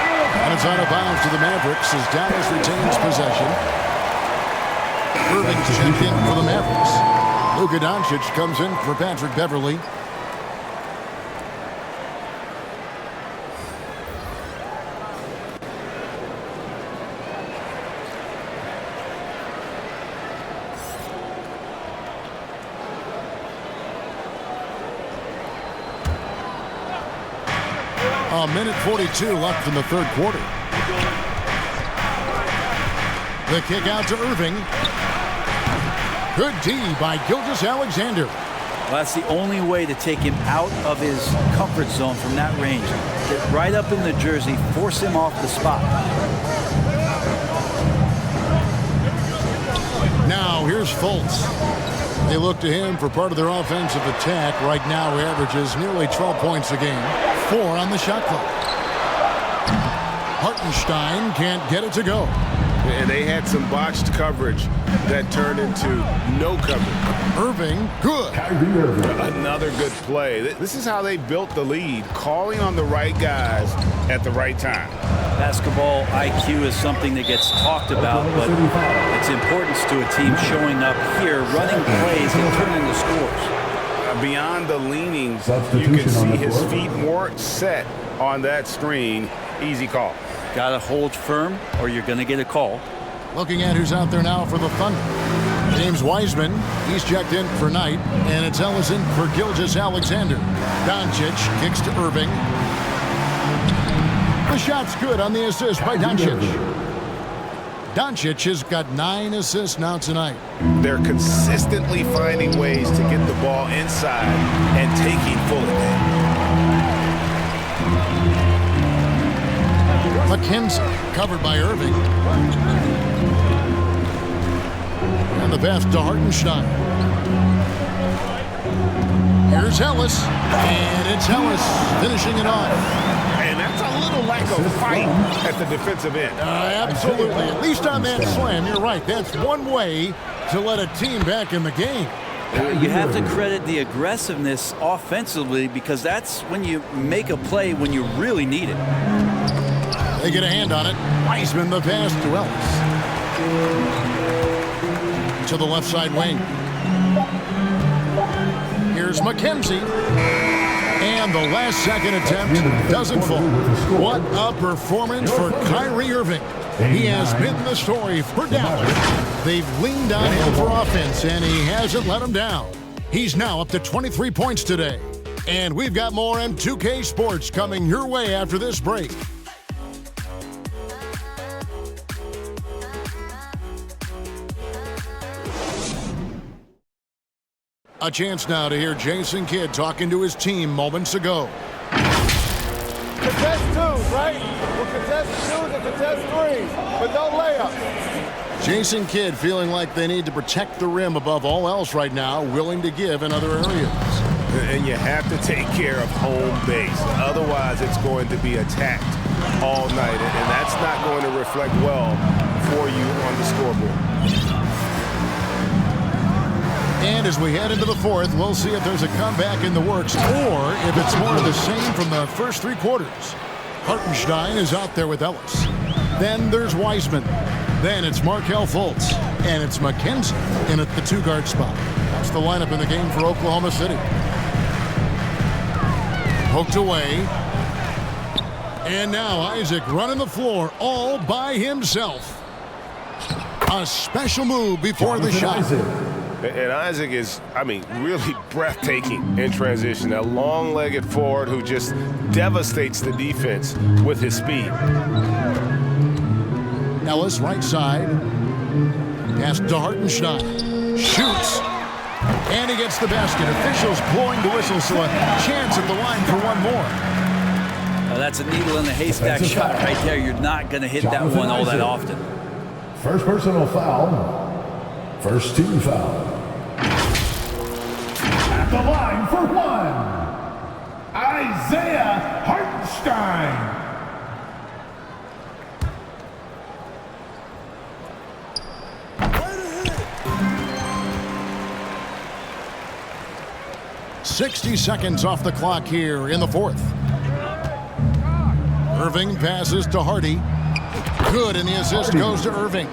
And it's out of bounds to the Mavericks as Dallas retains possession. Irving's checked in for the Mavericks. Luka Doncic comes in for Patrick Beverly. A minute 42 left in the 3rd quarter. The kick out to Irving. Good D by Gilgeous-Alexander. Well, that's the only way to take him out of his comfort zone from that range. Get right up in the jersey, force him off the spot. Now here's Fultz. They look to him for part of their offensive attack. Right now he averages nearly 12 points a game. 4 on the shot clock. Hartenstein can't get it to go. And they had some botched coverage that turned into no coverage. Irving, good. Another good play. This is how they built the lead, calling on the right guys at the right time. Basketball IQ is something that gets talked about, but its importance to a team showing up here, running plays and turning the scores. beyond the leanings, you can see his feet more set on that screen. Easy call. Got to hold firm or you're going to get a call. Looking at who's out there now for the Thunder. James Wiseman, he's checked in for Knight, and it's Ellison for Gilgeous-Alexander. Doncic kicks to Irving. The shot's good on the assist by Doncic. Doncic has got 9 assists now tonight. They're consistently finding ways to get the ball inside and taking full advantage. McKenzie covered by Irving. And the pass to Hartenstein. Here's Ellis. And it's Ellis finishing it off. And that's a little lack of fight at the defensive end. Absolutely. At least on that slam, you're right. That's one way to let a team back in the game. You have to credit the aggressiveness offensively because that's when you make a play when you really need it. They get a hand on it. Wiseman the pass to Ellis. To the left side wing. Here's McKenzie. And the last second attempt doesn't fall. What a performance for Kyrie Irving. He has been the story for Dallas. They've leaned on him for offense, and he hasn't let them down. He's now up to 23 points today. And we've got more M2K Sports coming your way after this break. A chance now to hear Jason Kidd talking to his team moments ago. Contest twos, right? We'll contest twos and contest threes, but no layups. Jason Kidd feeling like they need to protect the rim above all else right now, willing to give in other areas. And you have to take care of home base. Otherwise, it's going to be attacked all night, and that's not going to reflect well for you on the scoreboard. And as we head into the fourth, we'll see if there's a comeback in the works or if it's more of the same from the first 3 quarters. Hartenstein is out there with Ellis. Then there's Wiseman. Then it's Markelle Fultz. And it's McKenzie in at the 2-guard spot. That's the lineup in the game for Oklahoma City. Poked away. And now Isaac running the floor all by himself. A special move before the shot. And Isaac is, really breathtaking in transition. A long-legged forward who just devastates the defense with his speed. Ellis, right side. Pass to Hartenstein. Shoots. And he gets the basket. Officials blowing the whistle, so a chance at the line for one more. That's a needle in the haystack shot right there. You're not going to hit that one all that often. First personal foul. First team foul. At the line for 1, Isaiah Hartenstein. .60 seconds off the clock here in the fourth. Irving passes to Hardy. Good, and the assist goes to Irving.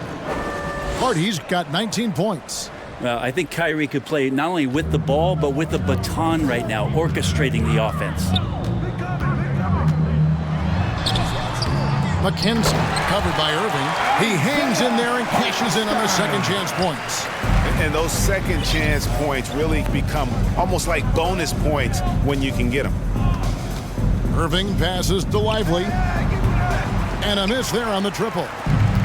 Hardy's got 19 points. Well, I think Kyrie could play not only with the ball, but with the baton right now, orchestrating the offense. McKenzie covered by Irving. He hangs in there and cashes in on the second chance points. And those second chance points really become almost like bonus points when you can get them. Irving passes to Lively. And a miss there on the triple.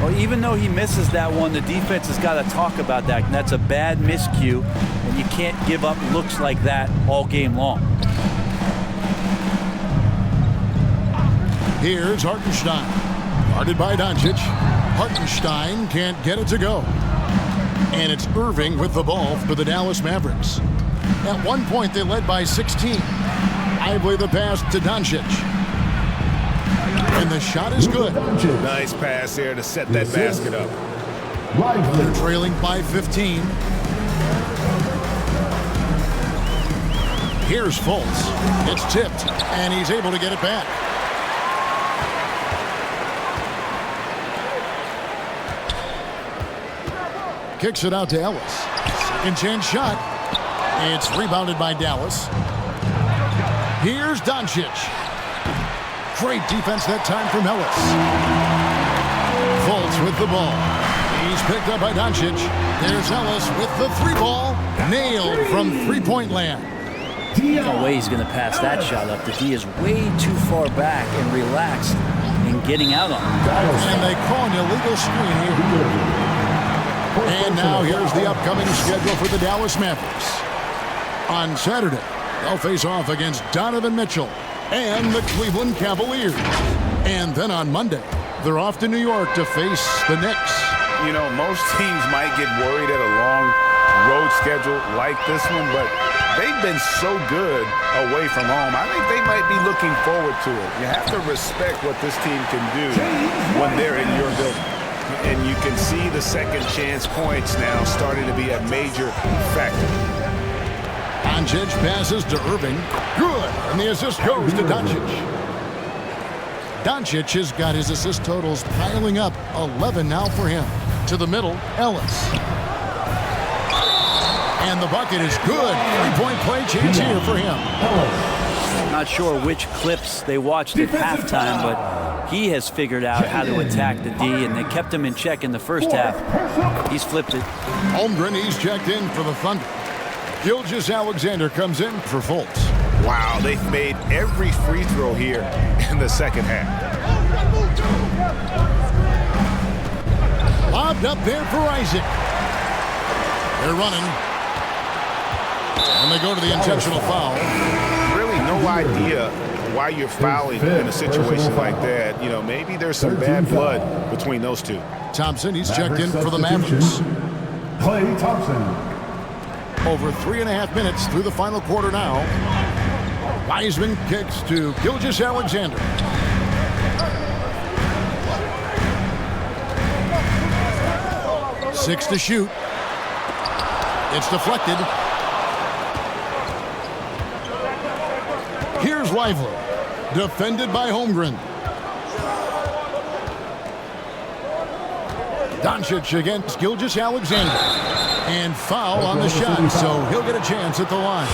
Well, even though he misses that one, the defense has got to talk about that. And that's a bad miscue, and you can't give up looks like that all game long. Here's Hartenstein. Guarded by Doncic. Hartenstein can't get it to go. And it's Irving with the ball for the Dallas Mavericks. At one point, they led by 16. Lively the pass to Doncic. And the shot is good. Nice pass there to set that basket up. They're trailing by 15. Here's Fultz. It's tipped, and he's able to get it back. Kicks it out to Ellis. Second chance shot. It's rebounded by Dallas. Here's Doncic. Great defense that time from Ellis. Fultz with the ball. He's picked up by Doncic. There's Ellis with the three ball. Nailed from three-point land. No way he's going to pass that shot up. The D is way too far back and relaxed in getting out on him. And they call an illegal screen here. And now here's the upcoming schedule for the Dallas Mavericks. On Saturday, they'll face off against Donovan Mitchell and the Cleveland Cavaliers. And then on Monday, they're off to New York to face the Knicks. You know, most teams might get worried at a long road schedule like this one, but they've been so good away from home. I think they might be looking forward to it. You have to respect what this team can do when they're in your building. And you can see the second chance points now starting to be a major factor. Doncic passes to Irving. Good. And the assist goes to Doncic. Doncic has got his assist totals piling up. 11 now for him. To the middle, Ellis. And the bucket is good. Three-point play chance here for him. Not sure which clips they watched at halftime, but he has figured out how to attack the D, and they kept him in check in the first half. He's flipped it. Holmgren, he's checked in for the Thunder. Gilgeous-Alexander comes in for Fultz. Wow, they've made every free throw here in the second half. Lobbed up there for Isaac. They're running. And they go to the intentional foul. Really no idea why you're fouling in a situation like that. You know, maybe there's some bad blood between those two. Thompson, he's checked in for the Mavericks. Klay Thompson. Over 3.5 minutes through the final quarter now. Wiseman kicks to Gilgeous-Alexander. Six to shoot. It's deflected. Here's Lively. Defended by Holmgren. Doncic against Gilgeous-Alexander. And foul on the shot, so he'll get a chance at the line.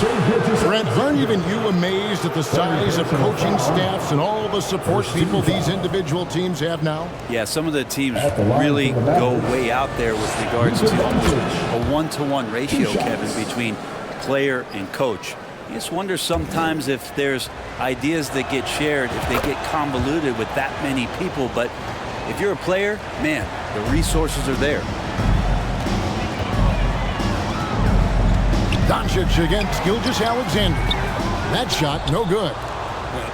Brent, aren't even you amazed at the size of coaching staffs and all the support people these individual teams have now? Yeah, some of the teams really go way out there with regards to a one-to-one ratio, Kevin, between player and coach. You just wonder sometimes if there's ideas that get shared, if they get convoluted with that many people. But if you're a player, man, the resources are there. Doncic against Gilgeous-Alexander. That shot, no good.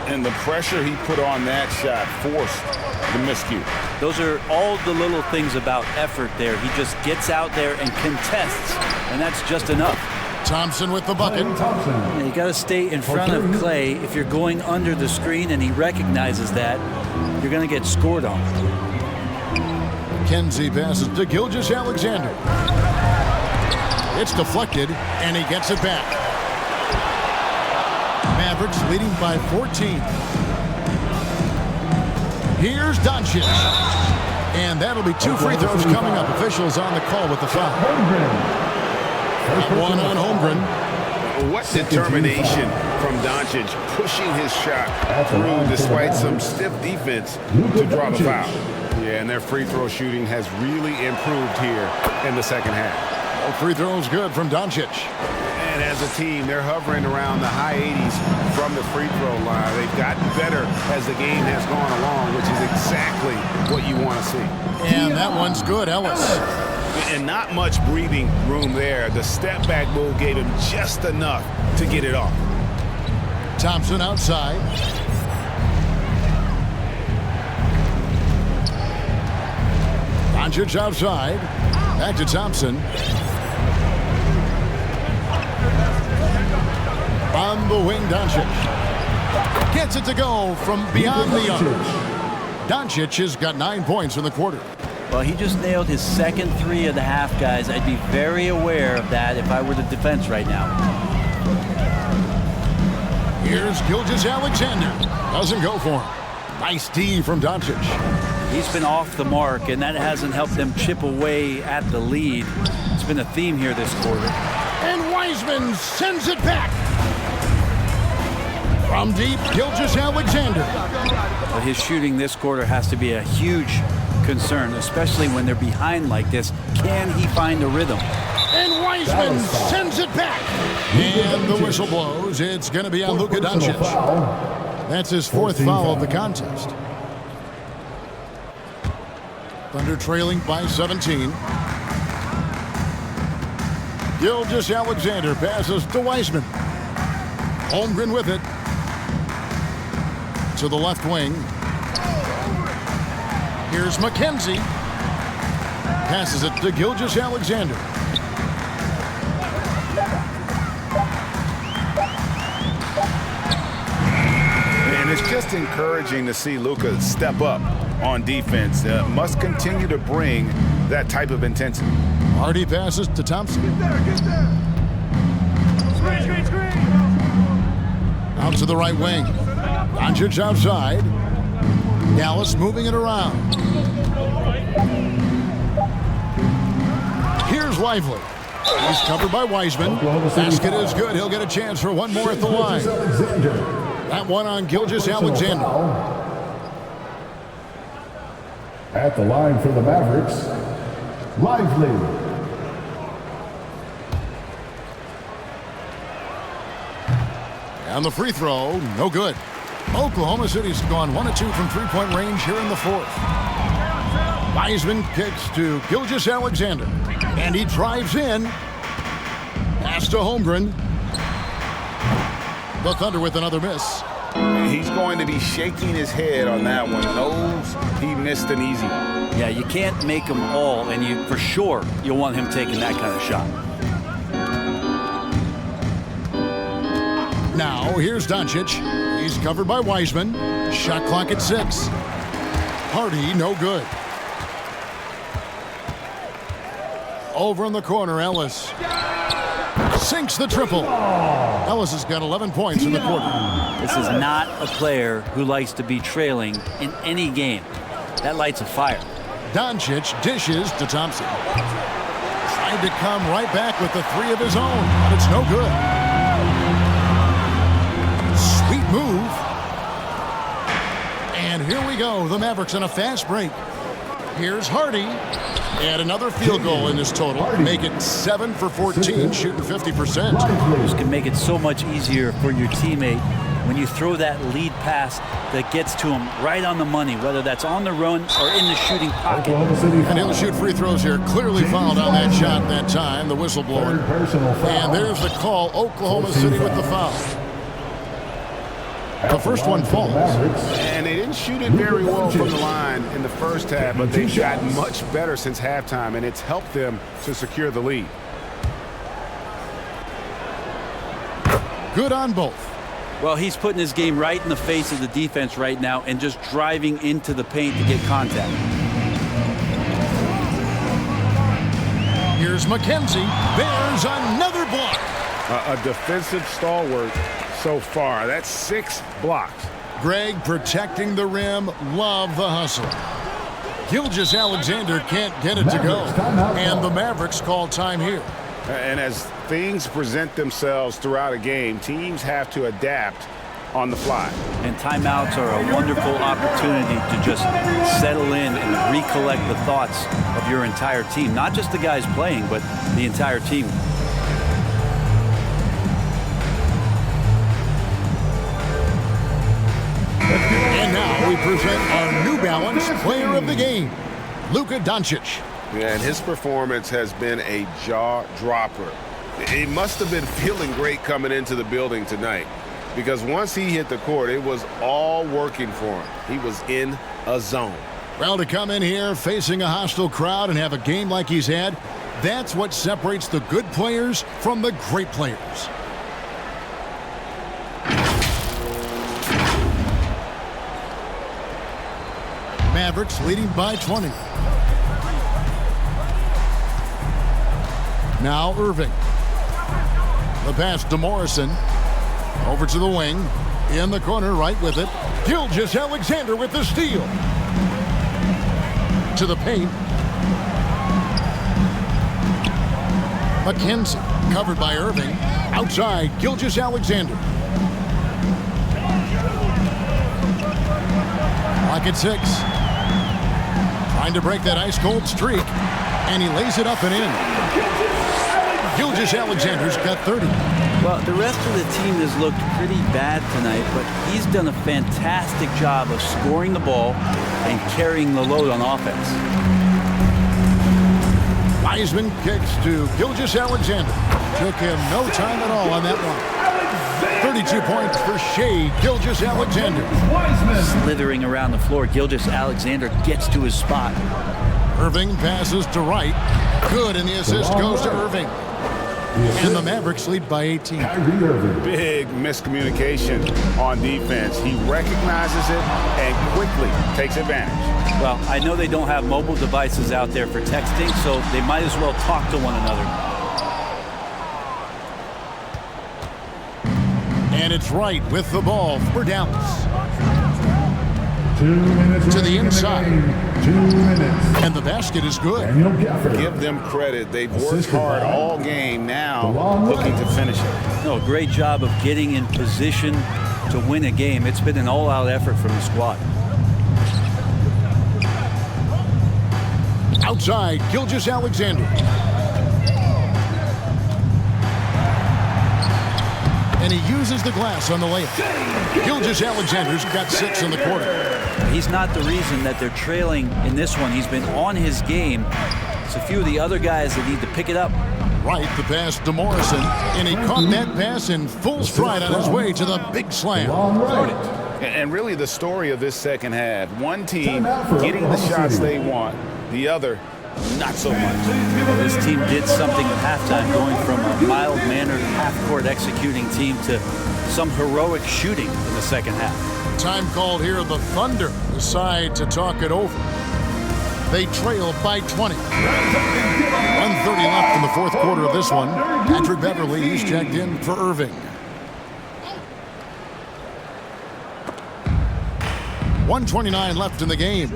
And the pressure he put on that shot forced the miscue. Those are all the little things about effort there. He just gets out there and contests, and that's just enough. Thompson with the bucket. Yeah, you got to stay in front of Klay. If you're going under the screen and he recognizes that, you're going to get scored on. Kenzie passes to Gilgeous-Alexander. It's deflected, and he gets it back. Mavericks leading by 14. Here's Doncic. And that'll be 2 free throws coming up. Officials on the call with the foul. One on Holmgren. What determination from Doncic pushing his shot through despite some stiff defense to draw the foul. Yeah, and their free throw shooting has really improved here in the second half. All free throws good from Doncic. And as a team, they're hovering around the high 80s from the free throw line. They've gotten better as the game has gone along, which is exactly what you want to see. And that one's good, Ellis. And not much breathing room there. The step back move gave him just enough to get it off. Thompson outside. Doncic outside. Back to Thompson. On the wing, Doncic. Gets it to go from beyond the arc. Doncic has got 9 points in the quarter. Well, he just nailed his second three of the half, guys. I'd be very aware of that if I were the defense right now. Here's Gilgeous-Alexander. Doesn't go for him. Nice D from Doncic. He's been off the mark, and that hasn't helped them chip away at the lead. It's been a theme here this quarter. And Wiseman sends it back. From deep, Gilgeous-Alexander. But his shooting this quarter has to be a huge concern, especially when they're behind like this. Can he find a rhythm? And Wiseman sends it back. And the whistle blows. It's going to be on Luka Doncic. That's his fourth foul of the contest. Thunder trailing by 17. Gilgeous-Alexander passes to Wiseman. Holmgren with it. To the left wing. Here's McKenzie. Passes it to Gilgeous-Alexander. And it's just encouraging to see Luka step up on defense. Must continue to bring that type of intensity. Hardy passes to Thompson. Get there. Screen. Out to the right wing. Doncic outside. Dallas moving it around. Here's Lively. He's covered by Wiseman. Basket is good. He'll get a chance for one more at the line. That one on Gilgeous-Alexander. At the line for the Mavericks, Lively. And the free throw, no good. Oklahoma City's gone 1 of 2 from three-point range here in the fourth. Wiseman kicks to Gilgeous-Alexander. And he drives in. Pass to Holmgren. The Thunder with another miss. He's going to be shaking his head on that one. Knows he missed an easy one. Yeah, you can't make them all, and for sure you'll want him taking that kind of shot. Now, here's Doncic. He's covered by Wiseman. Shot clock at 6. Hardy, no good. Over in the corner, Ellis. Sinks the triple. Ellis has got 11 points in the quarter. This is not a player who likes to be trailing in any game. That lights a fire. Doncic dishes to Thompson. Tried to come right back with the three of his own, but it's no good. Sweet move. And here we go. The Mavericks on a fast break. Here's Hardy. And another field goal in this total. Make it 7 for 14, shooting 50%. This can make it so much easier for your teammate when you throw that lead pass that gets to him right on the money, whether that's on the run or in the shooting pocket. And he'll shoot free throws here. Clearly fouled on that shot that time, the whistleblower. And there's the call. Oklahoma City with the foul. The first one falls. And they didn't shoot it very well from the line in the first half, but they've gotten much better since halftime, and it's helped them to secure the lead. Good on both. Well, he's putting his game right in the face of the defense right now and just driving into the paint to get contact. Here's McKenzie. There's another block. A defensive stalwart so far. That's 6 blocks. Greg protecting the rim. Love the hustle. Gilgeous-Alexander can't get it to go. And the Mavericks call time here. And as things present themselves throughout a game, teams have to adapt on the fly. And timeouts are a wonderful opportunity to just settle in and recollect the thoughts of your entire team. Not just the guys playing, but the entire team. And now we present our New Balance Player of the Game, Luka Doncic. Yeah, and his performance has been a jaw-dropper. He must have been feeling great coming into the building tonight, because once he hit the court, it was all working for him. He was in a zone. Well, to come in here facing a hostile crowd and have a game like he's had, that's what separates the good players from the great players. Mavericks leading by 20. Now Irving. The pass to Morrison. Over to the wing. In the corner, right with it. Gilgeous-Alexander with the steal. To the paint. McKenzie covered by Irving. Outside, Gilgeous-Alexander. Clock at 6. Trying to break that ice-cold streak, and he lays it up and in. Gilgeous-Alexander's got 30. Well, the rest of the team has looked pretty bad tonight, but he's done a fantastic job of scoring the ball and carrying the load on offense. Wiseman kicks to Gilgeous-Alexander. Took him no time at all on that one. 32 points for Shea Gilgeous-Alexander. Slithering around the floor, Gilgeous-Alexander gets to his spot. Irving passes to Wright. Good, and the assist goes to Irving. And the Mavericks lead by 18. Big miscommunication on defense. He recognizes it and quickly takes advantage. Well, I know they don't have mobile devices out there for texting, so they might as well talk to one another. And it's Wright with the ball for Dallas. 2 minutes to the inside. 2 minutes. And the basket is good. Give them credit. They've worked hard all game, now looking to finish it. No, great job of getting in position to win a game. It's been an all-out effort from the squad. Outside, Gilgeous-Alexander. And he uses the glass on the layup. Gilgeous-Alexander's got 6 in the quarter. He's not the reason that they're trailing in this one. He's been on his game. It's a few of the other guys that need to pick it up. Right, the pass to Morrison, and he caught that pass in full stride on his way to the big slam. And really the story of this second half, one team getting the shots they want, the other not so much. This team did something at halftime, going from a mild-mannered half-court executing team to some heroic shooting in the second half. Time called here. The Thunder decide to talk it over. They trail by 20. 1:30 left in the fourth quarter of this one. Patrick Beverly, he's checked in for Irving. 1:29 left in the game.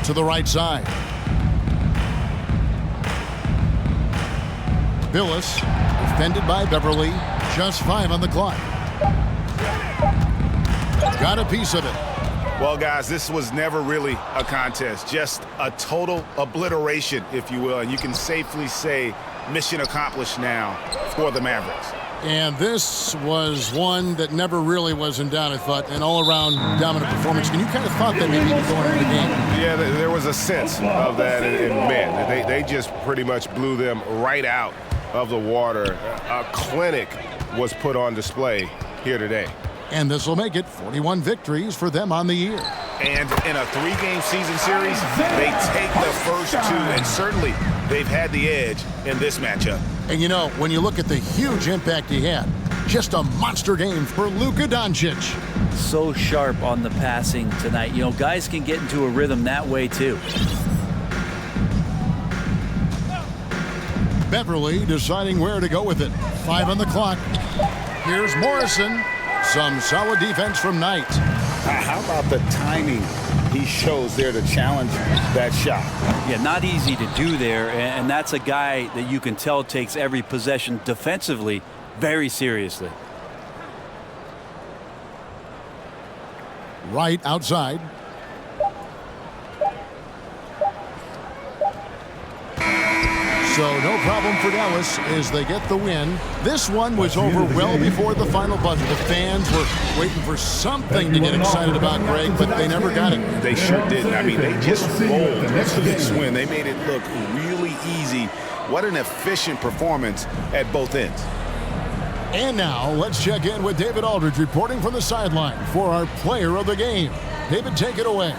To the right side. Billis, defended by Beverly. Just 5 on the clock. Got a piece of it. Well, guys, this was never really a contest. Just a total obliteration, if you will. And you can safely say mission accomplished now for the Mavericks. And this was one that never really was in doubt, I thought. An all-around dominant performance. And you kind of thought that maybe going into the game. Yeah, there was a sense of that. And man, they just pretty much blew them right out of the water. A clinic was put on display here today. And this will make it 41 victories for them on the year. And in a 3-game season series, they take the first 2, and certainly they've had the edge in this matchup. And you know, when you look at the huge impact he had, just a monster game for Luka Doncic. So sharp on the passing tonight. You know, guys can get into a rhythm that way too. Beverly deciding where to go with it. 5 on the clock. Here's Morrison. Some solid defense from Knight. How about the timing he shows there to challenge that shot? Yeah, not easy to do there, and that's a guy that you can tell takes every possession defensively very seriously. Right outside. So no problem for Dallas as they get the win. This one was over well before the final buzzer. The fans were waiting for something to get excited about, Greg, but they never got it. They sure didn't. I mean, they just rolled into this win. They made it look really easy. What an efficient performance at both ends. And now let's check in with David Aldridge reporting from the sideline for our player of the game. David, take it away.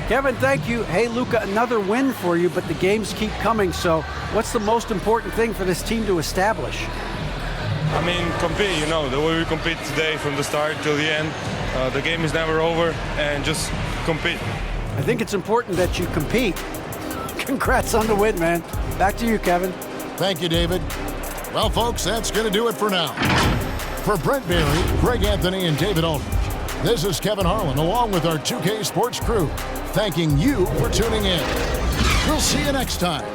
Kevin, thank you. Hey, Luka, another win for you, but the games keep coming. So what's the most important thing for this team to establish? I mean, compete, you know, the way we compete today from the start till the end. The game is never over, and just compete. I think it's important that you compete. Congrats on the win, man. Back to you, Kevin. Thank you, David. Well, folks, that's going to do it for now. For Brent Barry, Greg Anthony, and David Aldridge, This is Kevin Harlan, along with our 2K Sports crew, thanking you for tuning in. We'll see you next time